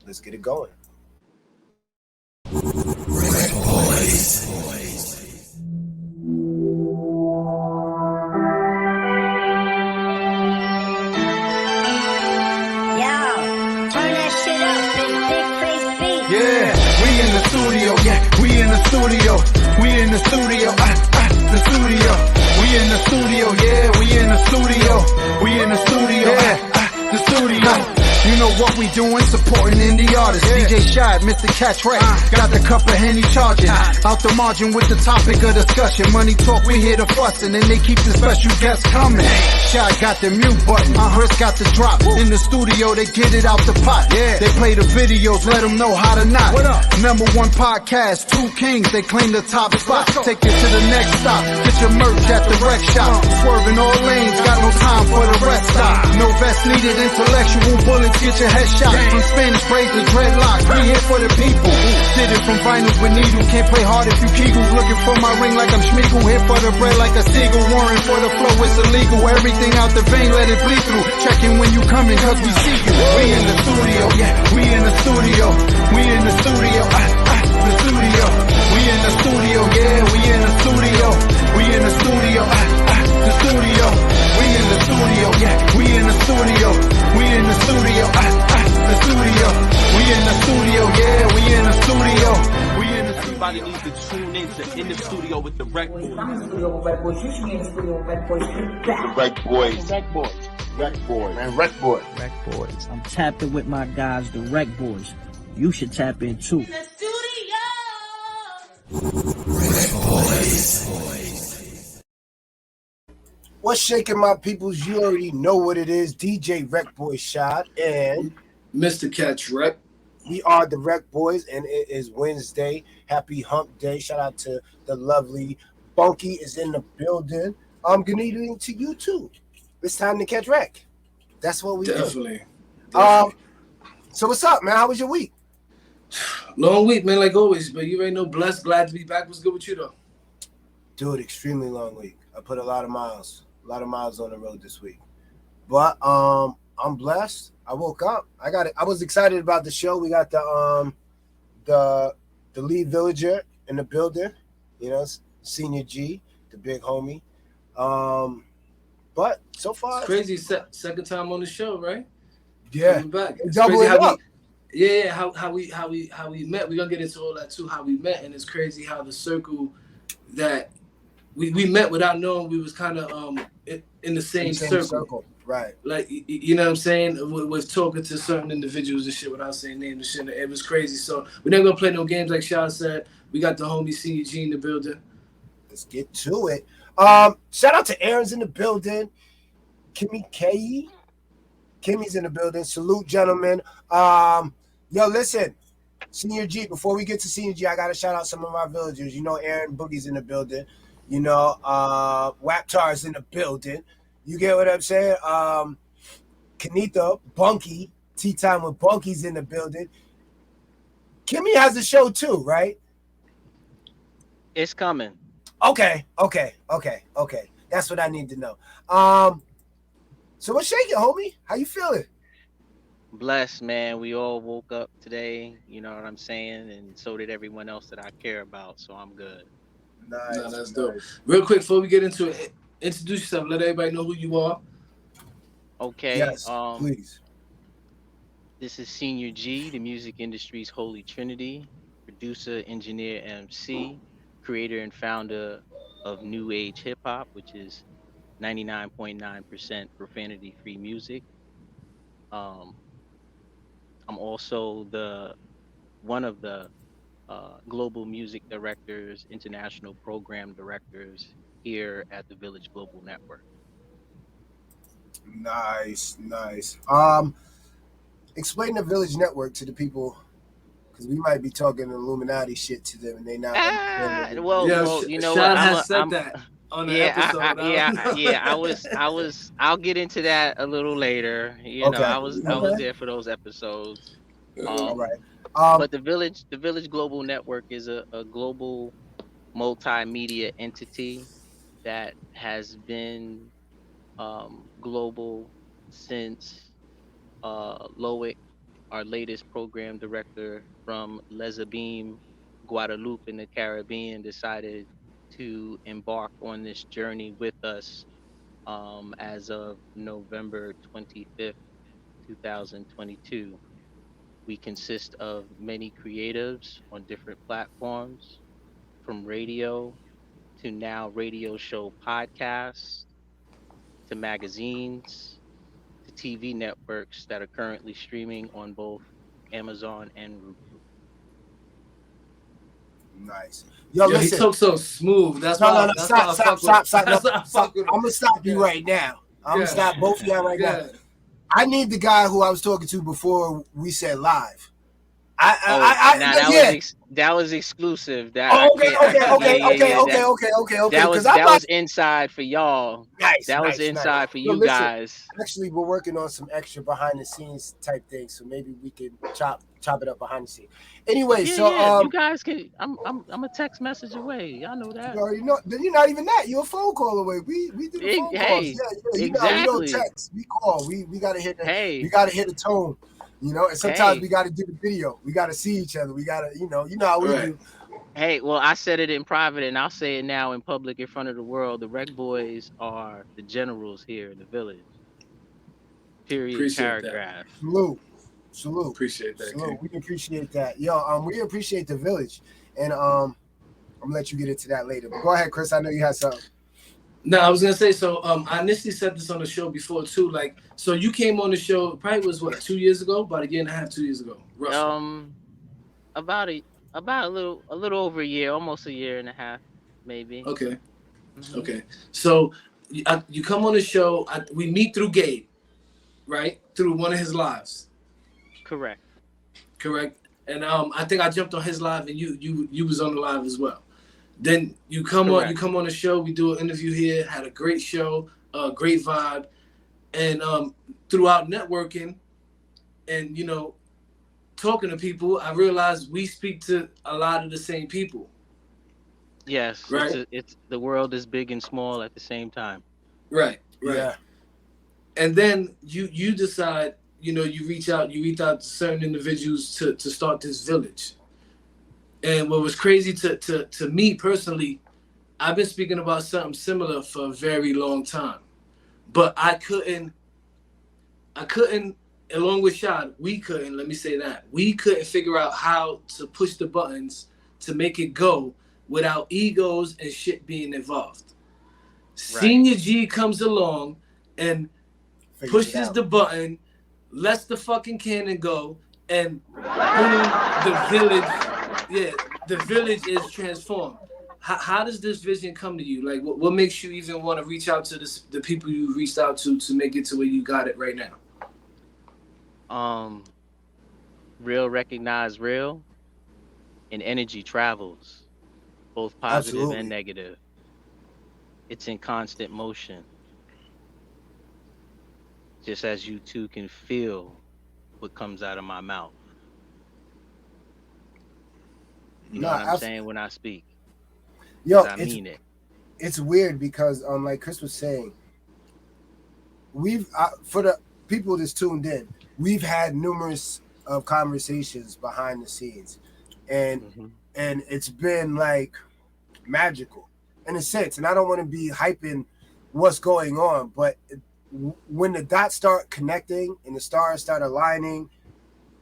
Let's get it going. Yeah, we in the studio, we in the studio, we in the studio, the studio. We in the studio, yeah, we in the studio, we in the studio, the studio. You know what we doing, supporting indie artists. DJ Shad, Mr. Catch Ray, got the cup of Henny charging. Out the margin with the topic of discussion. Money talk, we hear the fussing, and they keep the special guests coming. Shad got the mute button, Chris got the drop. In the studio, they get it out the pot. They play the videos, let them know how to knock. Number one podcast, two kings, they claim the top spot. Take it to the next stop, get your merch at the rec shop. Swerving all lanes, got no time for the rest stop. No vest needed, intellectual bullets, get your head shot. From Spanish braids to dreadlocks, we here for the people. Did it from vinyls with needle, can't play hard if you kegels. Looking for my ring like I'm Schmeagol, here for the bread like a seagull. Warring for the flow, it's illegal. Everything out the vein, let it bleed through. Checking when you coming, cause we see you. We in the studio, we in the studio, we in the studio, the studio. We in the studio, we in the studio, we in the studio, the studio. We in the studio, we in the studio, we in the studio, the studio. We in the studio, we in the studio, we in the studio. Everybody needs to tune in to In the Studio with the RecBoys. I'm in the studio with RecBoys. You should be in the studio with RecBoys. RecBoys. RecBoys. RecBoys. Man, RecBoys. RecBoys. I'm tapping with my guys, the RecBoys. You should tap in too. What's shaking, my peoples? You already know what it is. DJ RecBoy Shot and Mr. Catch Rec. we are the RecBoys, and it is Wednesday. Happy Hump Day! Shout out to the lovely Bunky is in the building. I'm gonna eating to you too. It's time to catch Rec. That's what we Definitely. do. So what's up, man? How was your week? Long week, man, like always. But you ain't no blessed. Glad to be back. What's good with you though? Dude, extremely long week. I put a lot of miles on the road this week. But I'm blessed. I woke up. I was excited about the show. We got the lead villager in the building, you know, Senior G, the big homie. But so far, It's crazy. Second time on the show, right? Yeah, Coming back. It's double crazy it how up. how we met. We're gonna get into all that too, how we met, and it's crazy how the circle that we met without knowing we was kind of in the same circle. Right. Like, you know what I'm saying? Was talking to certain individuals and shit without saying names and shit. It was crazy. So we're not gonna play no games like Shaw said. We got the homie Senior G in the building. Let's get to it. Shout out to Aaron's in the building. Kimmy's in the building. Salute, gentlemen. Yo, listen, Senior G, before we get to Senior G, I gotta shout out some of our villagers. You know, Aaron Boogie's in the building. You know, Waptar's in the building. You get what I'm saying? Kanitha, Bunky, Tea Time with Bunky's in the building. Kimmy has a show too, right? It's coming. Okay. That's what I need to know. So what's shaking, homie? How you feeling? Blessed, man. We all woke up today, you know what I'm saying? And so did everyone else that I care about, so I'm good. Nice. No, that's dope. Real quick, before we get into it, introduce yourself. Let everybody know who you are. Okay. Yes, please. This is Senior G, the music industry's holy trinity, producer, engineer, MC, creator and founder of New Age Hip Hop, which is 99.9% profanity-free music. I'm also one of the global music directors, international program directors here at the Village Global Network. Nice. Explain the Village Network to the people, because we might be talking Illuminati shit to them, and they not. Well, you know Sean what? has said that on the episode. I'll get into that a little later. You know, I was there for those episodes. All right. But the Village Global Network is a global multimedia entity that has been global since Loic our latest program director from Les Beam, Guadeloupe in the Caribbean, decided to embark on this journey with us as of November 25th, 2022. We consist of many creatives on different platforms, from radio to now radio show podcasts to magazines to TV networks that are currently streaming on both Amazon and Roku. Nice. Yo, Yo, he listen. talks so smooth. That's No, why. no, no. That's why I fuck with him. Stop. That's No, why I stop. fuck with him. I'm gonna stop you Yeah. right now. I'm gonna Yeah. stop both of y'all right now. Yeah. I need the guy who I was talking to before we said live. That was exclusive. That Oh, okay. That was Because was inside for y'all. nice. That was nice. inside for Yo, you listen, guys. Actually, we're working on some extra behind the scenes type things, so maybe we can chop it up behind the scenes. Anyway, Yeah, you guys can. I'm a text message away. Y'all know that. you already know. Then you're not even that. You're a phone call away. We do the phone calls. Hey, Yeah. You know, we don't text. We call. We gotta hit the. Hey. We gotta hit the tone. You know, and sometimes Hey. we gotta do the video. We gotta see each other. We gotta, you know how we do. Hey, well, I said it in private, and I'll say it now in public in front of the world. The RecBoys are the generals here in the village. Period. Appreciate Paragraph. Salute. Appreciate that. Salute. We appreciate that. Yo, we appreciate the village, and I'm gonna let you get into that later. But go ahead, Chris. I know you had something. No, I was gonna say, so I initially said this on the show before too. Like, so you came on the show probably was what, 2 years ago? About a year and a half, 2 years ago. Roughly. About a little over a year, almost a year and a half, maybe. Okay. Mhm. Okay. So you come on the show. We meet through Gabe, right? Through one of his lives. Correct. And I think I jumped on his live, and you was on the live as well. Then you come on the show. We do an interview here. Had a great show, great vibe, and throughout networking, and talking to people, I realized we speak to a lot of the same people. Yes. Right. It's the world is big and small at the same time. Right. Yeah. And then you decide, you reach out to certain individuals to start this village. And what was crazy to me personally, I've been speaking about something similar for a very long time, but I couldn't, along with Shad, we couldn't figure out how to push the buttons to make it go without egos and shit being involved. Right. Senior G comes along and pushes the button, lets the fucking cannon go, and boom, the village is transformed. How does this vision come to you? Like, what makes you even want to reach out to the people you reached out to make it to where you got it right now? Real recognize real, and energy travels, both positive and negative. It's in constant motion. Just as you two can feel what comes out of my mouth. You know what I'm saying when I speak? Yo, I mean it. It's weird because, like Chris was saying, for the people that's tuned in, we've had numerous conversations behind the scenes, and it's been like magical in a sense. And I don't want to be hyping what's going on, but when the dots start connecting and the stars start aligning,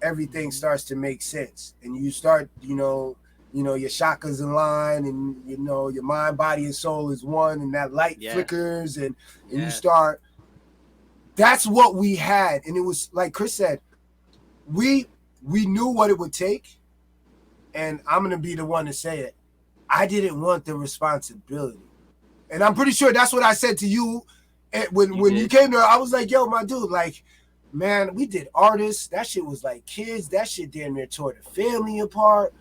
everything starts to make sense, and you start, your chakras in line, and your mind, body, and soul is one, and that light flickers, and you start. That's what we had, and it was like Chris said, we knew what it would take, and I'm gonna be the one to say it. I didn't want the responsibility, and I'm pretty sure that's what I said to you when you came there. I was like, yo, my dude, like, man, we did artists. That shit was like kids. That shit damn near tore the family apart.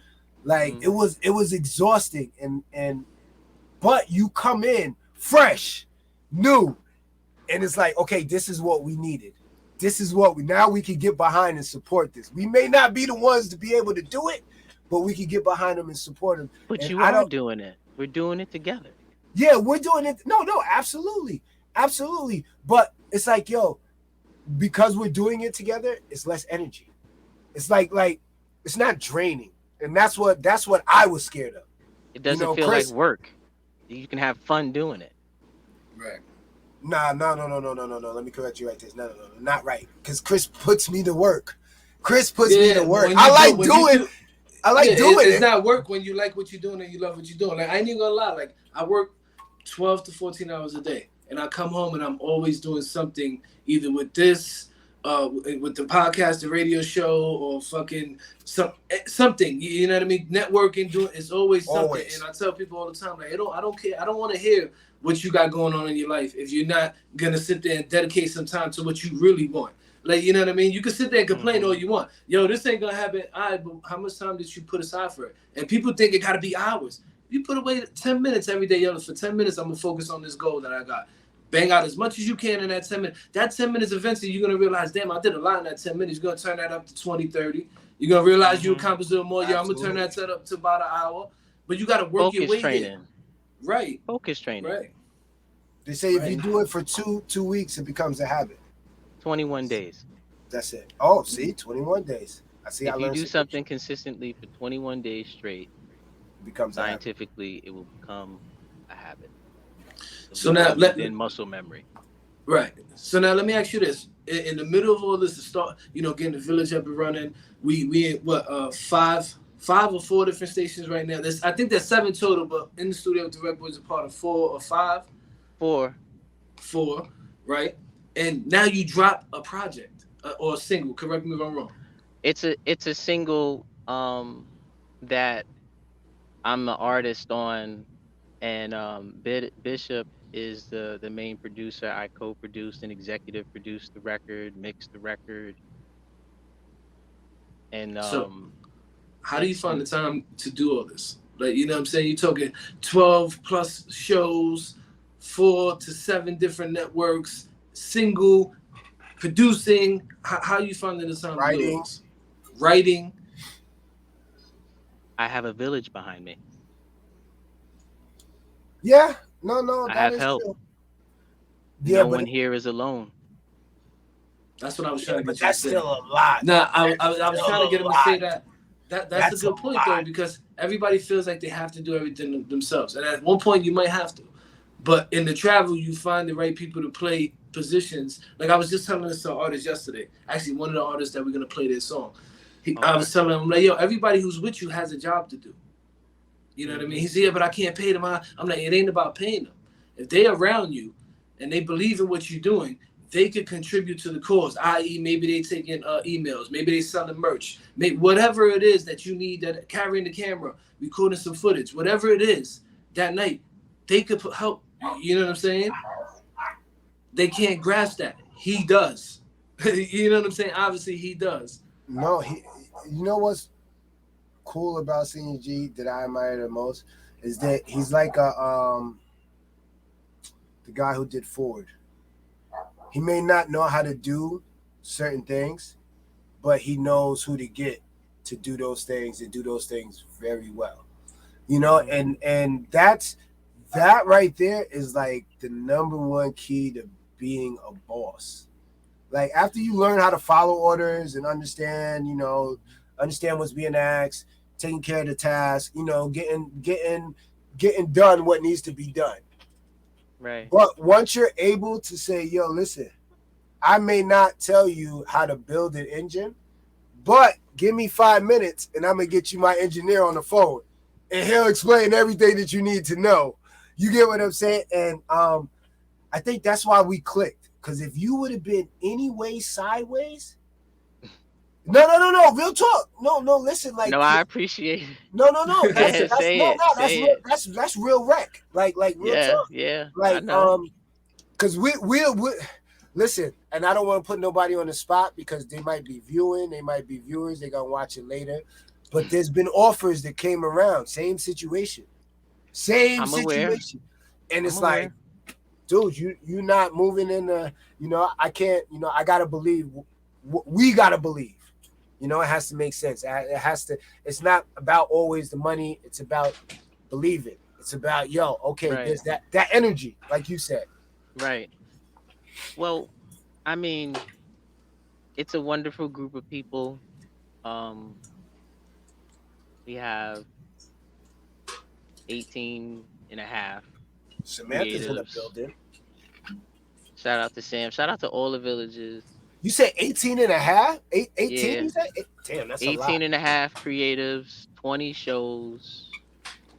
Like it was exhausting, but you come in fresh, new, and it's like, okay, this is what we needed. This is what we can get behind and support this. We may not be the ones to be able to do it, but we can get behind them and support them. But and you are doing it. We're doing it together. Yeah, we're doing it. No, absolutely. But it's like, yo, because we're doing it together, it's less energy. it's like it's not draining, and that's what I was scared of. It doesn't feel Chris, like work. You can have fun doing it. Right. Nah, no. Let me correct you right there. No, not right. Because Chris puts me to work. Chris puts me to work. I like doing it. It's not work when you like what you're doing and you love what you're doing. Like, I ain't even gonna lie. Like, I work 12 to 14 hours a day, and I come home and I'm always doing something, either with this, with the podcast, the radio show, or fucking something. You know what I mean? Networking, doing, it's always something. Always. And I tell people all the time, like, I don't care. I don't want to hear what you got going on in your life if you're not gonna sit there and dedicate some time to what you really want. Like, you know what I mean? You can sit there and complain all you want. Yo, this ain't gonna happen. All right, but how much time did you put aside for it? And people think it gotta be hours. You put away 10 minutes every day. Yo, for 10 minutes, I'm gonna focus on this goal that I got. Bang out as much as you can in that 10 minutes. That 10 minutes, eventually, you're going to realize, damn, I did a lot in that 10 minutes. You're going to turn that up to 20, 30. You're going to realize you accomplished a little more. Yo, I'm going to turn that up to about an hour. But you got to work your way in. Right. Focus training. Right. They say if you do it for two weeks, it becomes a habit. 21 days. That's it. Oh, see, 21 days. I see. If you do something consistently for 21 days straight, it becomes scientifically, it will become a habit. So now then muscle memory. Right. So now let me ask you this: in the middle of all this, to start, getting the village up and running, we in what five or four different stations right now. I think there's 7 total, but in the studio with the RecBoys are part of 4 or 5. 4, right? And now you drop a project or a single. Correct me if I'm wrong. It's a single that I'm the artist on, and Bishop is the main producer. I co-produced and executive produced the record, mixed the record. And so how do you find the time to do all this? Like, you know what I'm saying? You're talking 12 plus shows, 4 to 7 different networks, single, producing. How you finding the time to do this? Writing. I have a village behind me. Yeah. No. I have help. True. Yeah, no one here is alone. That's what I was trying to get you to that's say. Still a lot. Nah, I was trying to get him to say that. That's a good point, though, because everybody feels like they have to do everything themselves. And at one point, you might have to. But in the travel, you find the right people to play positions. Like, I was just telling this to an artist yesterday. Actually, one of the artists that we're going to play their song. I was telling him, like, yo, everybody who's with you has a job to do. You know what I mean? He said, yeah, but I can't pay them. I'm like, it ain't about paying them. If they around you and they believe in what you're doing, they could contribute to the cause, i.e. maybe they taking emails, maybe they selling merch, maybe whatever it is that you need, that carrying the camera, recording some footage, whatever it is that night, they could help. You know what I'm saying? They can't grasp that. He does. You know what I'm saying? Obviously, he does. No, you know what's cool about Senior G that I admire the most is that he's like the guy who did Ford. He may not know how to do certain things, but he knows who to get to do those things and do those things very well. And that right there is like the number one key to being a boss. Like, after you learn how to follow orders and understand what's being asked, taking care of the task, getting done what needs to be done. Right. But once you're able to say, yo, listen, I may not tell you how to build an engine, but give me 5 minutes and I'm going to get you my engineer on the phone and he'll explain everything that you need to know. You get what I'm saying? And I think that's why we clicked. Because if you would have been any way sideways, no, real talk. No, listen, like. No, I appreciate it. No. That's real rec. Like real talk. Yeah. Like, because we listen, and I don't want to put nobody on the spot because they might be viewing, they might be viewers, they're gonna watch it later. But there's been offers that came around, same situation. Aware. And it's like, dude, you're not moving in the, I can't, I gotta believe, we gotta believe. It has to make sense. It has to. It's not about always the money. It's about believing. It's about, okay, right. There's that energy, like you said. Right. Well, I mean, it's a wonderful group of people. Um, we have 18 and a half Samantha's in the creatives. building. Shout out to Sam. Shout out to all the villages. You said 18 and a half? 18, Yeah. you said? Damn, that's a 18 lot. and a half creatives, 20 shows,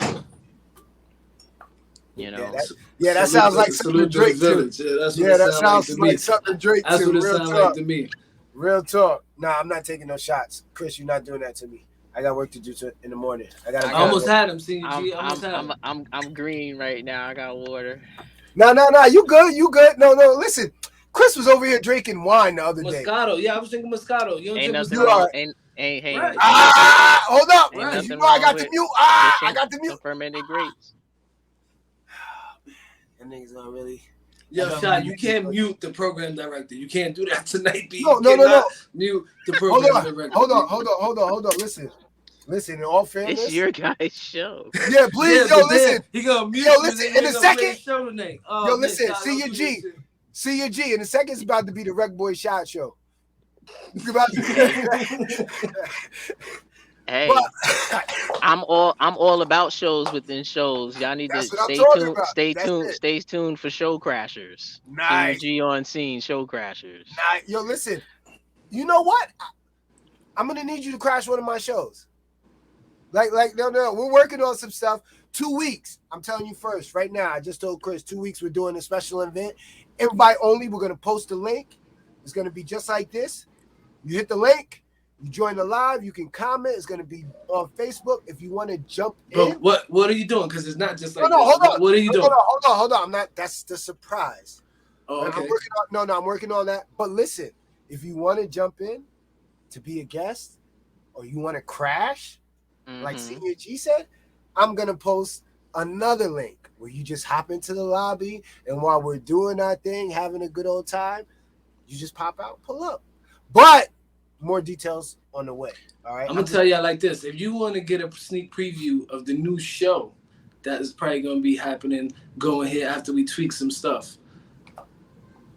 you Yeah, know. that sounds like something Salute to the Drake too. village. Yeah, that's what Yeah, it that sounds like sounds to like me. something Drake That's too. what it Real sounds talk. like to me. Real talk. Nah, I'm not taking no shots. Chris, you're not doing that to me. I got work to do in the morning. I almost had him, Senior G. I almost had him. I'm green right now. I got water. No. You good. You good. No. Listen. Chris was over here drinking wine the other day. Moscato. Yeah, I was drinking Moscato. You don't Ain't drink nothing Moscato? wrong. Ain't Right. Hold up. Ain't Right. You nothing know I wrong got with the mute. fishing I got the mute. some fermented grapes. That nigga's not really. Yo, Shot, you can't mute the program director. You can't do that tonight, B. No. Mute the program director. Hold on. Listen, in all fairness. It's your guys' show. Yeah, please, Yeah, yo, listen. He gonna mute Yo, you, listen, then in a he gonna play second. the show tonight. Yo, listen, Senior G. In a second, it's about to be the RecBoys Shot Show. Hey, I'm all about shows within shows. Y'all need to stay tuned. Stay tuned for Show Crashers. Nice. Senior G on scene. Show Crashers. Nice. Yo, listen. You know what? I'm gonna need you to crash one of my shows. No. We're working on some stuff. 2 weeks. I'm telling you first, right now. I just told Chris 2 weeks we're doing a special event. Invite only. We're gonna post a link. It's gonna be just like this. You hit the link. You join the live. You can comment. It's gonna be on Facebook. If you want to jump in. What are you doing? Because it's not just like no, hold on. What are you doing? Hold on. I'm not. That's the surprise. Oh, okay. I'm working on that. But listen, if you want to jump in to be a guest, or you want to crash, like Senior G said, I'm gonna post another link where you just hop into the lobby, and while we're doing our thing, having a good old time, you just pop out, pull up. But more details on the way. All right. I'm gonna tell y'all like this: if you want to get a sneak preview of the new show that is probably gonna be happening, going here after we tweak some stuff,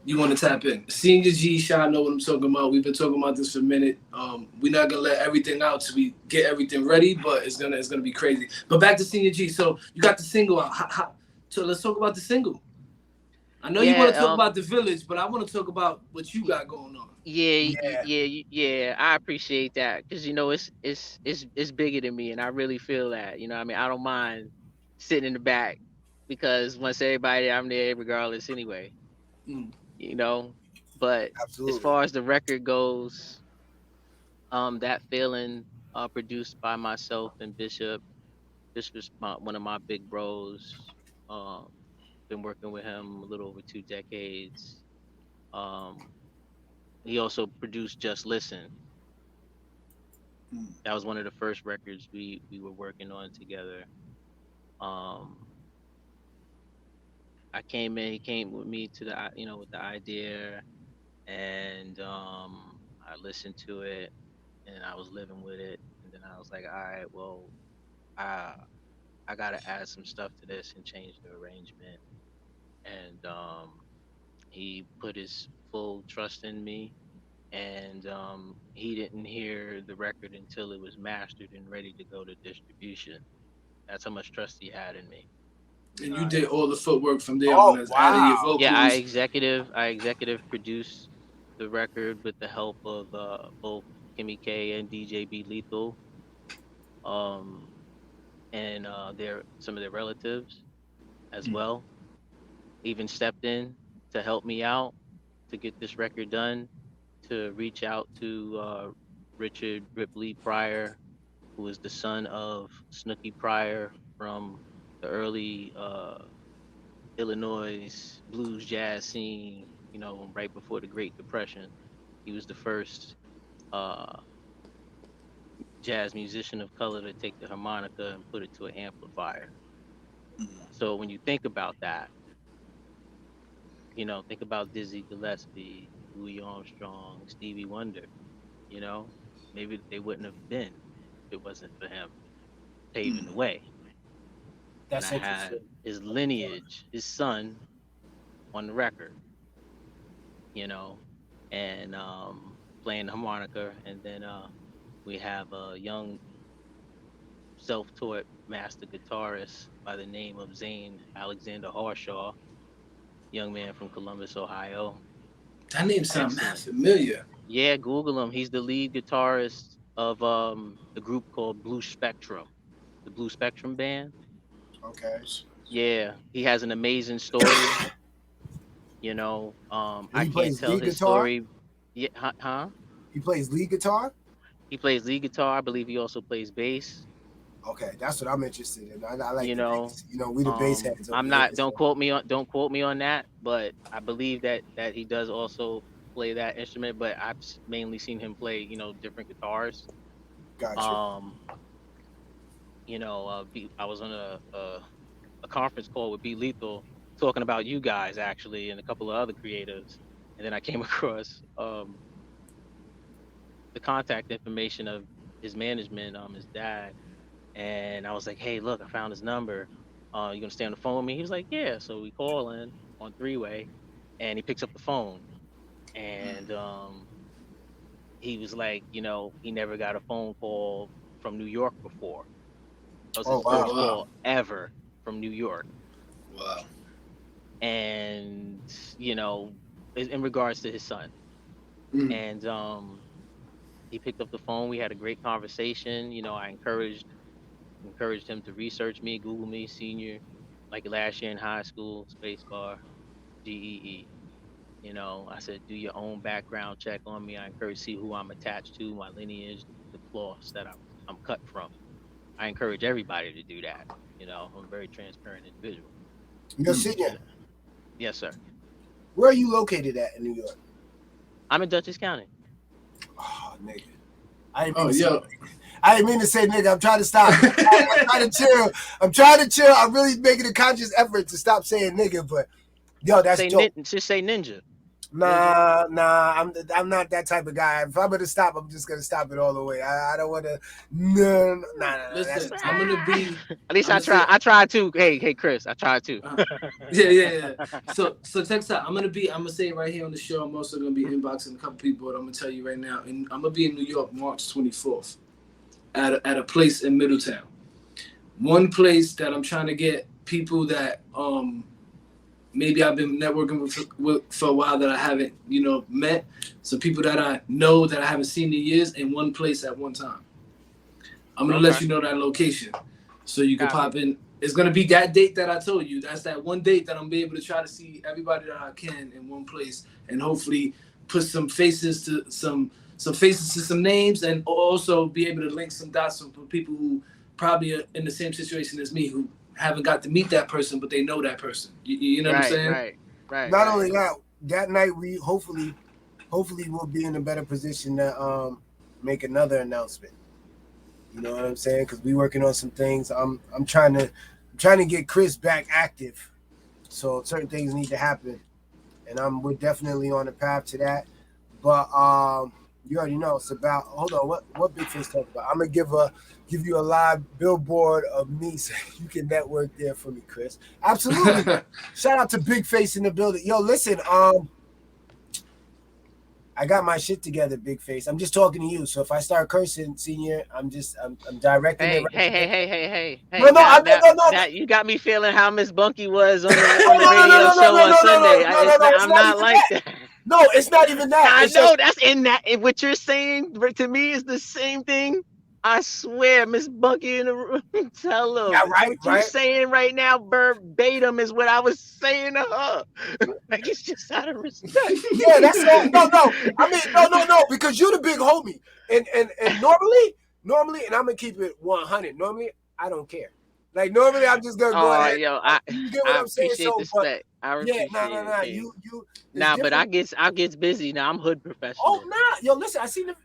you want to tap in. Senior G, Shot know what I'm talking about. We've been talking about this for a minute. We're not gonna let everything out till we get everything ready, but it's gonna be crazy. But back to Senior G. So you got the single out. So let's talk about the single. I know you want to talk about the village, but I want to talk about what you got going on. Yeah. I appreciate that because it's bigger than me, and I really feel that. I mean, I don't mind sitting in the back because once everybody, I'm there regardless anyway. But Absolutely. as far as the record goes, that feeling, produced by myself and Bishop. Bishop's one of my big bros. Been working with him a little over 2 decades. He also produced Just Listen. That was one of the first records we were working on together. I came in, he came with me to the with the idea, and I listened to it, and I was living with it, and then I was like, all right, well, I gotta add some stuff to this and change the arrangement, and he put his full trust in me, and he didn't hear the record until it was mastered and ready to go to distribution. That's how much trust he had in me. And you did all the footwork from there on as adding your vocals. Yeah, I executive produced the record with the help of both Kimmy K and DJ B Lethal, and some of their relatives as well. Even stepped in to help me out to get this record done, to reach out to Richard Ripley Pryor, who is the son of Snooky Pryor from the early Illinois blues jazz scene, right before the Great Depression. He was the first jazz musician of color to take the harmonica and put it to an amplifier. So when you think about that, think about Dizzy Gillespie, Louis Armstrong, Stevie Wonder, maybe they wouldn't have been if it wasn't for him paving the way. That's and I had his lineage, his son, on the record, and playing the harmonica, and then We have a young self-taught master guitarist by the name of Zane Alexander Harshaw, young man from Columbus, Ohio. That name sounds mad Excellent. familiar. Yeah, Google him. He's the lead guitarist of the group called Blue Spectrum, the Blue Spectrum band. Okay. Yeah, he has an amazing story. You know, And I he can't plays tell lead his guitar. story. Yeah, huh? He plays lead guitar. He plays lead guitar. I believe he also plays bass. Okay, that's what I'm interested in. I like You the know, bass. You know, we the bass heads over I'm here. not. Don't quote me on that. But I believe that he does also play that instrument. But I've mainly seen him play, different guitars. Gotcha. Um, I was on a conference call with B Lethal talking about you guys actually and a couple of other creatives, and then I came across the contact information of his management, his dad, and I was like, hey, look, I found his number. You gonna stay on the phone with me? He was like, yeah. So we call in on three-way, and he picks up the phone, and he was like, he never got a phone call from New York before. That was Oh his wow. first call ever from New York. Wow. And in regards to his son, Mhm. and he picked up the phone. We had a great conversation. I encouraged him to research me, Google me, senior, like last year in high school, spacebar, GEE. I said, do your own background check on me. I encourage see who I'm attached to, my lineage, the cloths that I'm cut from. I encourage everybody to do that. I'm a very transparent individual. Yo, Senior, Yes, sir. where are you located at in New York? I'm in Dutchess County. Oh, nigga. I didn't Oh, mean to yo. I didn't mean to say nigga. I'm trying to stop. I'm trying to chill. I'm trying to chill. I'm really making a conscious effort to stop saying nigga, but yo, that's dope. Just say ninja. Nah, I'm not that type of guy. If I'm gonna stop, I'm just gonna stop it all the way. I don't want to. No, nah. Listen, I'm gonna be. At least I'm I gonna try. say- I tried too. Hey, Chris, I tried too. Yeah. So check this out. I'm gonna say it right here on the show. I'm also gonna be inboxing a couple people, but I'm gonna tell you right now. And I'm gonna be in New York March 24th at a place in Middletown. One place that I'm trying to get people that maybe I've been networking with for a while that I haven't met. Some people that I know that I haven't seen in years in one place at one time. I'm gonna let you know that location, so you can pop in. It's gonna be that date that I told you. That's that one date that I'm gonna be able to try to see everybody that I can in one place, and hopefully put some faces to some names, and also be able to link some dots for people who probably are in the same situation as me, who haven't got to meet that person, but they know that person. You know what I'm saying? Right. Not only that night we hopefully we'll be in a better position to make another announcement. You know what I'm saying? Because we working on some things. I'm trying to get Chris back active. So certain things need to happen, and we're definitely on the path to that. But you already know it's about. Hold on, what Big Face talking about? I'm gonna give you a live billboard of me so you can network there for me, Chris. Absolutely. Shout out to Big Face in the building. Yo, listen, I got my shit together, Big Face. I'm just talking to you. So if I start cursing, Senior, I'm directing it. Hey. No. That you got me feeling how Miss Bunky was on the radio show on Sunday. I'm not like that. No, it's not even that. I know that's in that. What you're saying to me is the same thing. I swear, Miss Bunky in the room. Tell her. Yeah, right, What you're saying right now, verbatim, is what I was saying to her. Like it's just out of respect. Yeah, that's all. No. I mean, no, because you're the big homie, and normally, and I'm gonna keep it 100. Normally, I don't care. Like normally, I'm just gonna go ahead. Yo, you get what I'm saying? Appreciate the respect. I appreciate nah. it. You. But I gets busy now. I'm hood professional. Oh nah, yo, listen, I seen them.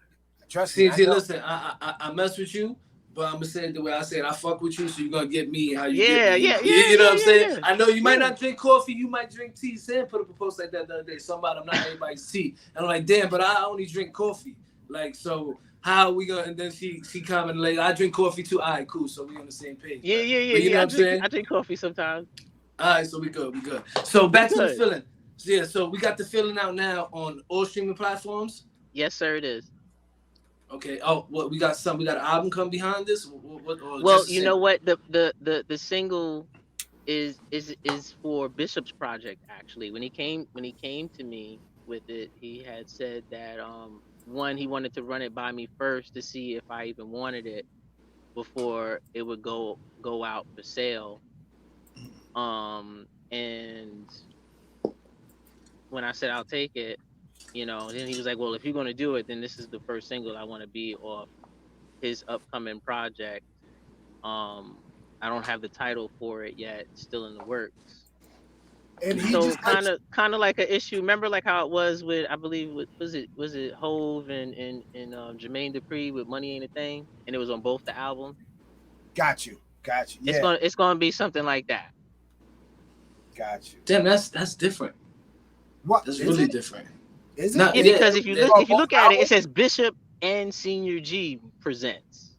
Trust me. Listen, I mess with you, but I'm gonna say it the way I said. I fuck with you, so you're gonna get me how you get me. You know what I'm saying? Yeah. I know you might not drink coffee, you might drink tea. Sam put up a post like that the other day. Somebody, I'm not everybody's tea. And I'm like, damn, but I only drink coffee. Like, so how are we gonna? And then she commented later, I drink coffee too. All right, cool. So we on the same page. Yeah. You know what I'm saying? I drink coffee sometimes. All right, so we good. So back to the filling. So we got the filling out now on all streaming platforms. Yes, sir, it is. Okay. Oh, what we got? We got an album come behind this. What or Well, just a you know single? what? The single is for Bishop's project actually. When he came to me with it, he had said that one, he wanted to run it by me first to see if I even wanted it before it would go out for sale. And when I said I'll take it, then he was like, "Well, if you're gonna do it, then this is the first single I want to be off his upcoming project." Um, I don't have the title for it yet; it's still in the works. And he So just kind of like an issue. Remember, like how it was with, I believe, was it Hove and Jermaine Dupri with "Money Ain't a Thing," and it was on both the album. got you. It's Yeah, gonna be something like that. got you. Damn, that's different. What That's is really it? different. Is it? Nah, Yeah, Is because it? if you yeah. look if you Both look at it, it albums? says Bishop and Senior G presents.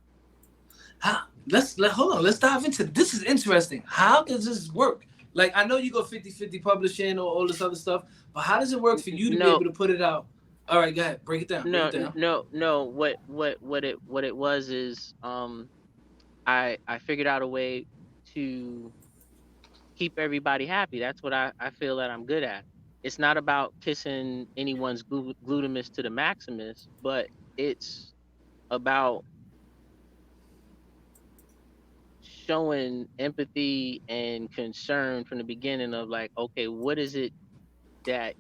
Hold on. Let's dive into this. Is interesting. How does this work? Like, I know you go 50-50 publishing or all this other stuff, but how does it work for you to be No, able to put it out? All right, go ahead. Break it down. Break no, it down. no. What it was is I figured out a way to keep everybody happy. That's what I feel that I'm good at. It's not about kissing anyone's glutamus to the maximus, but it's about showing empathy and concern from the beginning of like, okay, what is it that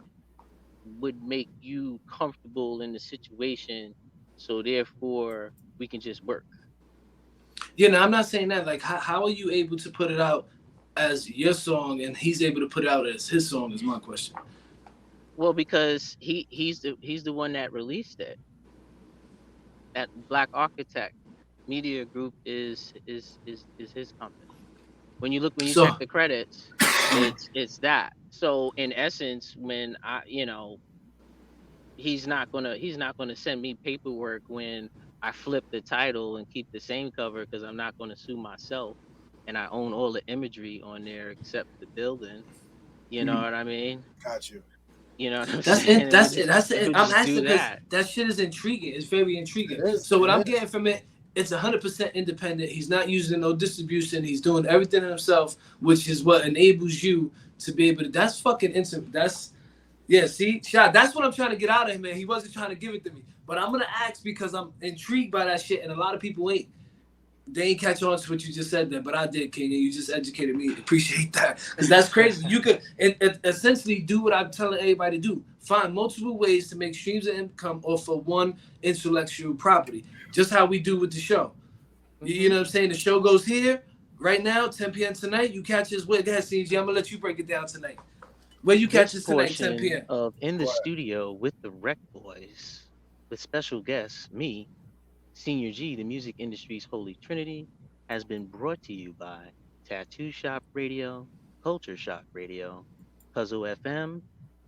would make you comfortable in the situation, so therefore we can just work. Yeah, no, I'm not saying that. Like, how are you able to put it out as your song and he's able to put it out as his song? Is my question. Well, because he's the one that released it. That Black Architect Media Group is his company. When you check So, the credits, it's that. So in essence, when he's not gonna send me paperwork when I flip the title and keep the same cover, because I'm not gonna sue myself, and I own all the imagery on there except the building. You know what I mean? Got you. You know what I'm that's saying? it. And That's it. That's we it. would I'm just do asking because that. that shit is intriguing. It's very It intriguing. is. So what I'm It is. getting from it, it's 100% independent. He's not using no distribution. He's doing everything himself, which is what enables you to be able to. That's fucking instant. That's yeah. See, shot. That's what I'm trying to get out of him, man. He wasn't trying to give it to me, but I'm gonna ask because I'm intrigued by that shit, and a lot of people ain't. They ain't catch on to what you just said there, but I did, King, and you just educated me. Appreciate that, because that's crazy. You could essentially do what I'm telling everybody to do: find multiple ways to make streams of income off of one intellectual property, just how we do with the show. You know what I'm saying? The show goes here right now, 10 p.m. tonight. You catch us where? Go ahead, CG. I'm gonna let you break it down tonight. Where you catch This us tonight, 10 portion p.m. of In the Right. Studio with the RecBoys, with special guests, me, Senior G, the music industry's holy trinity, has been brought to you by Tattoo Shop Radio, Culture Shock Radio, Puzzle FM,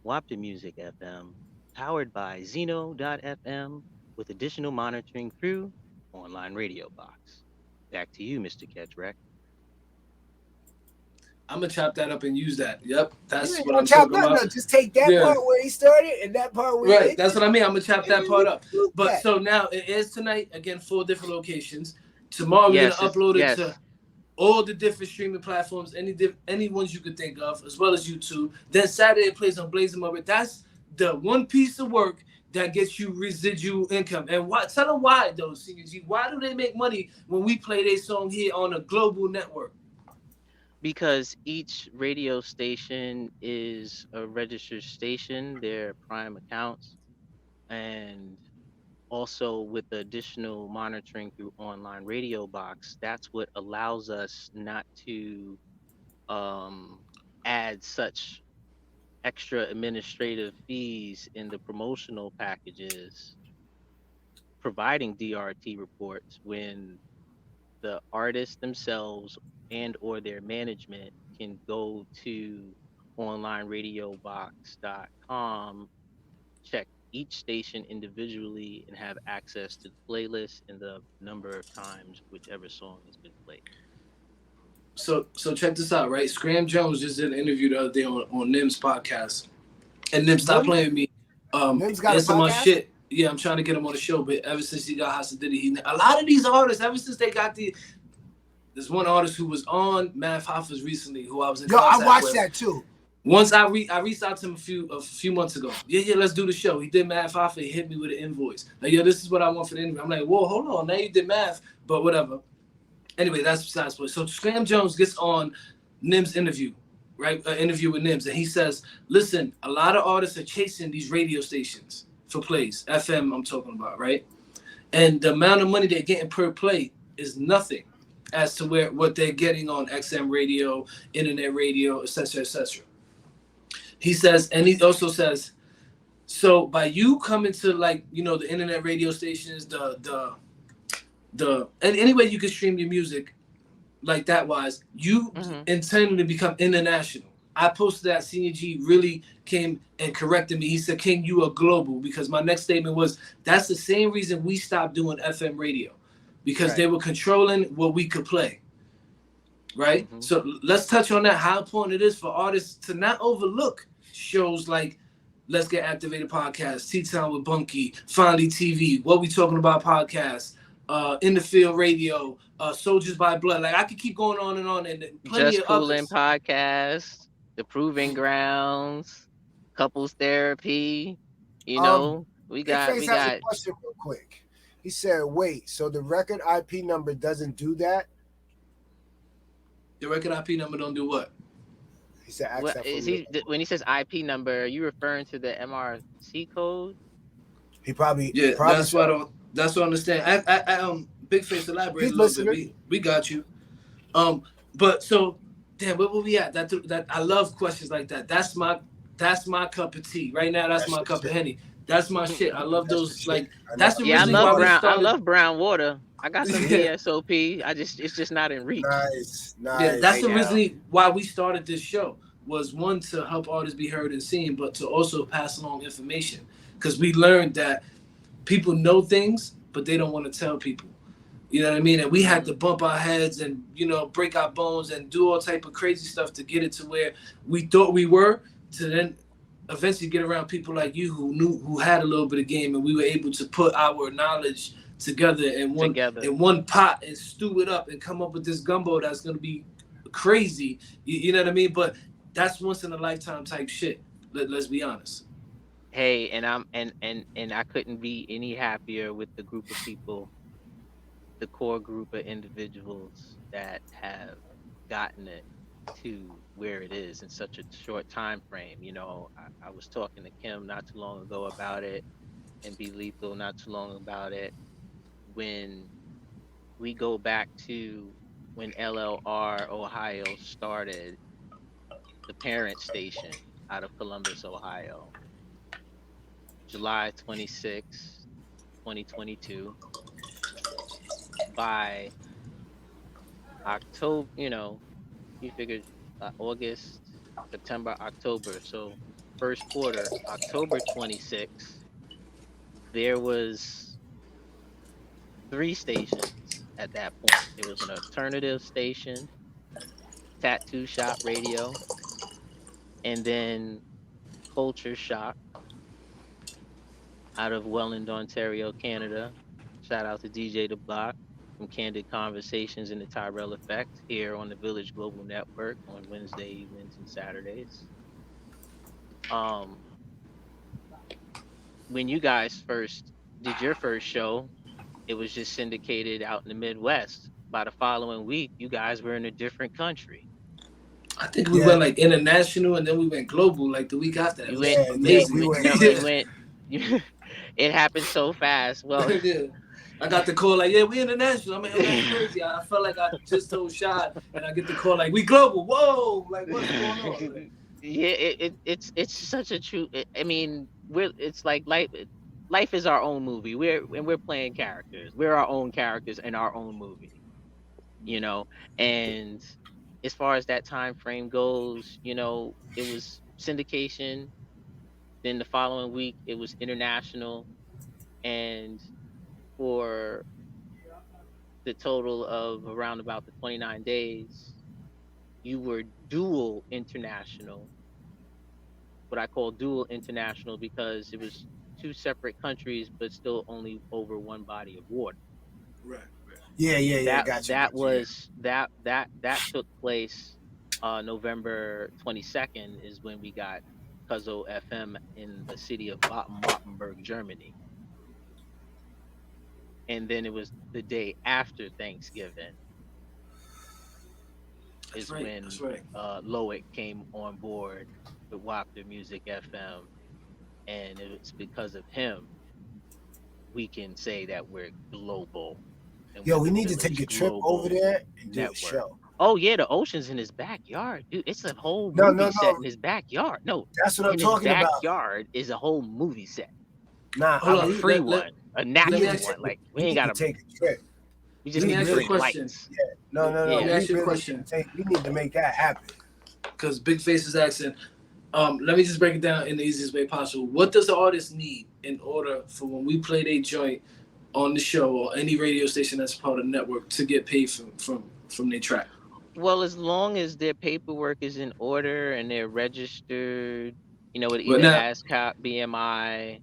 Wapta Music FM, powered by Zeno.fm, with additional monitoring through Online Radio Box. Back to you, Mr. Catchwreck. I'm gonna chop that up and use that. Yep, You that's ain't what gonna I'm chop talking nothing about. up. Just take that Yeah. part where he started and that part where he Right, ended. that's what I mean. I'm gonna chop And that then part up. loop But that. so now it is tonight again, 4 different locations. Tomorrow we're Yes, gonna upload it yes. to all the different streaming platforms, any ones you could think of, as well as YouTube. Then Saturday it plays on Blazing Mother. That's the one piece of work that gets you residual income. And why? Tell them why though, Senior G. Why do they make money when we play their song here on a global network? Because each radio station is a registered station, they're prime accounts, and also with the additional monitoring through Online Radio Box, that's what allows us not to add such extra administrative fees in the promotional packages, providing DRT reports when the artists themselves and or their management can go to onlineradiobox.com, check each station individually, and have access to the playlist and the number of times whichever song has been played. So check this out, right? Scram Jones just did an interview the other day on Nim's podcast. And Nim, stop Nim? playing me. Nim's got a Answer my podcast? shit. Yeah, I'm trying to get him on the show, but ever since he got House of Diddy, a lot of these artists, ever since they got there's one artist who was on Math Hoffa's recently, who I was in Yo, I contact watched with. that too. Once I reached out to him a few months ago. Yeah, let's do the show. He did Math Hoffa. He hit me with an invoice. Like, yo, this is what I want for the interview. I'm like, whoa, hold on. Now you did Math, but whatever. Anyway, that's besides the point. So Scram Jones gets on Nim's interview, right? Interview with Nims, and he says, listen, a lot of artists are chasing these radio stations for plays. FM, I'm talking about, right? And the amount of money they're getting per play is nothing as to what they're getting on XM radio, internet radio, etc., etc. He says, and he also says, so by you coming to, like, you know, the internet radio stations, and any way you can stream your music like that wise, you intended to become international. I posted that. Senior G really came and corrected me. He said, King, you are global, because my next statement was, that's the same reason we stopped doing FM radio, because they were controlling what we could play. Right? So let's touch on that, how important it is for artists to not overlook shows like Let's Get Activated podcast, T-Town with Bunky, Finally TV, What We Talking About podcast, In the Field Radio, Soldiers by Blood. Like, I could keep going on, and plenty Just of Coolin' others. podcast, The Proving Grounds, Couples Therapy. You know, we got has a question real quick. He said, wait, so the record IP number doesn't do that? The record IP number don't do what? He said, when he says IP number, are you referring to the MRC code? He probably that's what I understand. I Big Face, elaborate a little bit. We got you. But so, damn, where were we at? That I love questions like that. That's my cup of tea right now. That's my cup of Henny. That's my shit. I love those. Like, that's the reason why we started. I love brown water. I got some ESOP. It's just not in reach. Nice. Yeah, that's the reason why we started this show. Was one, to help artists be heard and seen, but to also pass along information, because we learned that people know things, but they don't want to tell people. You know what I mean? And we had to bump our heads and, you know, break our bones and do all type of crazy stuff to get it to where we thought we were, to then eventually get around people like you who had a little bit of game, and we were able to put our knowledge together in one pot and stew it up and come up with this gumbo that's gonna be crazy. You know what I mean? But that's once in a lifetime type shit. Let's be honest. Hey, and I couldn't be any happier with the group of people, the core group of individuals that have gotten it to where it is in such a short time frame. You know, I was talking to Kim not too long ago about it, and Be Lethal not too long about it. When we go back to when LLR Ohio started, the parent station out of Columbus, Ohio, July 26, 2022. By October, you know, you figured August, September, October. So first quarter, October 26, there was 3 stations at that point. There was an alternative station, Tattoo Shop Radio, and then Culture Shock out of Welland, Ontario, Canada. Shout out to DJ The Block from Candid Conversations and the Tyrell Effect here on the Village Global Network on Wednesday evenings and Saturdays. When you guys first did your first show, it was just syndicated out in the Midwest. By the following week, you guys were in a different country. I think we went like international, and then we went global like the week after that. You went amazing. It happened so fast. Well, I got the call like, yeah, we international. I mean, that's crazy. I felt like I just told Shad, and I get the call like, we global. Whoa, like, what's going on? Like, yeah, it's such a true. I mean, it's like life is our own movie. We're playing characters. We're our own characters in our own movie, you know. And as far as that time frame goes, you know, it was syndication. Then the following week, it was international, and for the total of around about the 29 days, you were dual international. What I call dual international, because it was two separate countries, but still only over one body of water. Right. Yeah. Gotcha. That was that took place November 22nd is when we got Cuzzo FM in the city of Baden-Württemberg, Germany. And then it was the day after Thanksgiving is when Loic came on board with Wapter Music FM, and it's because of him we can say that we're global. And Yo, we need to take a trip over there and do a show. Oh yeah, the ocean's in his backyard, dude. It's a whole movie set in his backyard. No, that's what I'm talking about. His backyard is a whole movie set. Nah, a free one, a natural one. Like we ain't gotta take a trip. We just need to bring lights. Yeah. No. Let me ask you a question. We need to make that happen. Because Big Face is asking, let me just break it down in the easiest way possible. What does the artist need in order for when we play their joint on the show or any radio station that's part of the network to get paid from their track? Well, as long as their paperwork is in order and they're registered, with either ASCAP, BMI,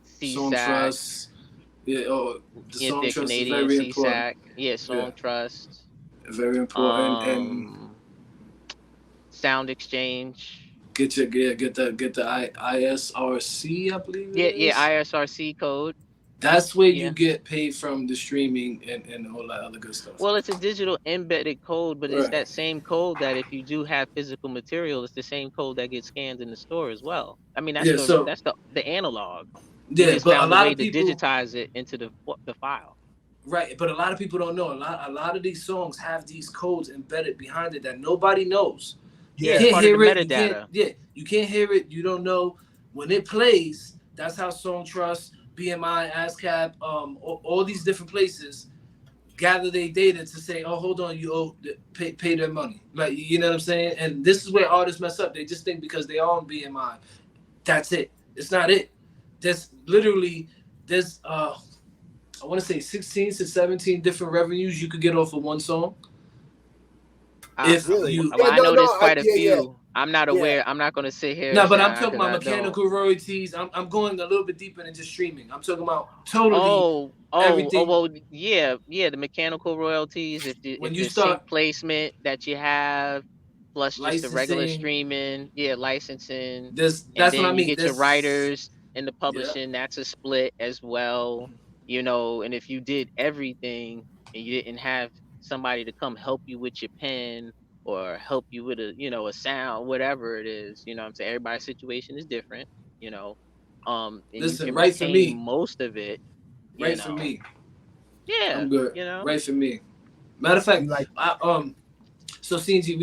CSAC, the Song Canadian Trust is very CSAC, Song Trust, very important, and Sound Exchange. Get the ISRC, I believe. ISRC code. That's where you get paid from the streaming and all that other good stuff. Well, it's a digital embedded code, but it's that same code that if you do have physical material, it's the same code that gets scanned in the store as well. I mean, that's the analog. Yeah, but a lot of people to digitize it into the file. Right, but a lot of people don't know. A lot of these songs have these codes embedded behind it that nobody knows. You can't hear it. You can't hear it. You don't know when it plays. That's how Song Trust, BMI, ASCAP, all these different places gather their data to say, oh, hold on, you owe pay their money. Like, you know what I'm saying? And this is where artists mess up. They just think because they are on BMI, that's it. It's not it. There's I want to say 16 to 17 different revenues you could get off of one song. I know there's quite a few. Yeah. I'm not aware. I'm not going to sit here. No, but I'm talking about mechanical royalties. I'm going a little bit deeper than just streaming. I'm talking about totally everything. Well, yeah, the mechanical royalties. If you start placement that you have, plus just the regular streaming, licensing. That's what I mean. You get your writers and the publishing. That's a split as well. And if you did everything and you didn't have somebody to come help you with your pen or help you with a sound, whatever it is, what I'm saying? Everybody's situation is different, and listen, you can right for me, most of it. Right for me. Yeah. I'm good. Right for me. Matter of fact, so CNG,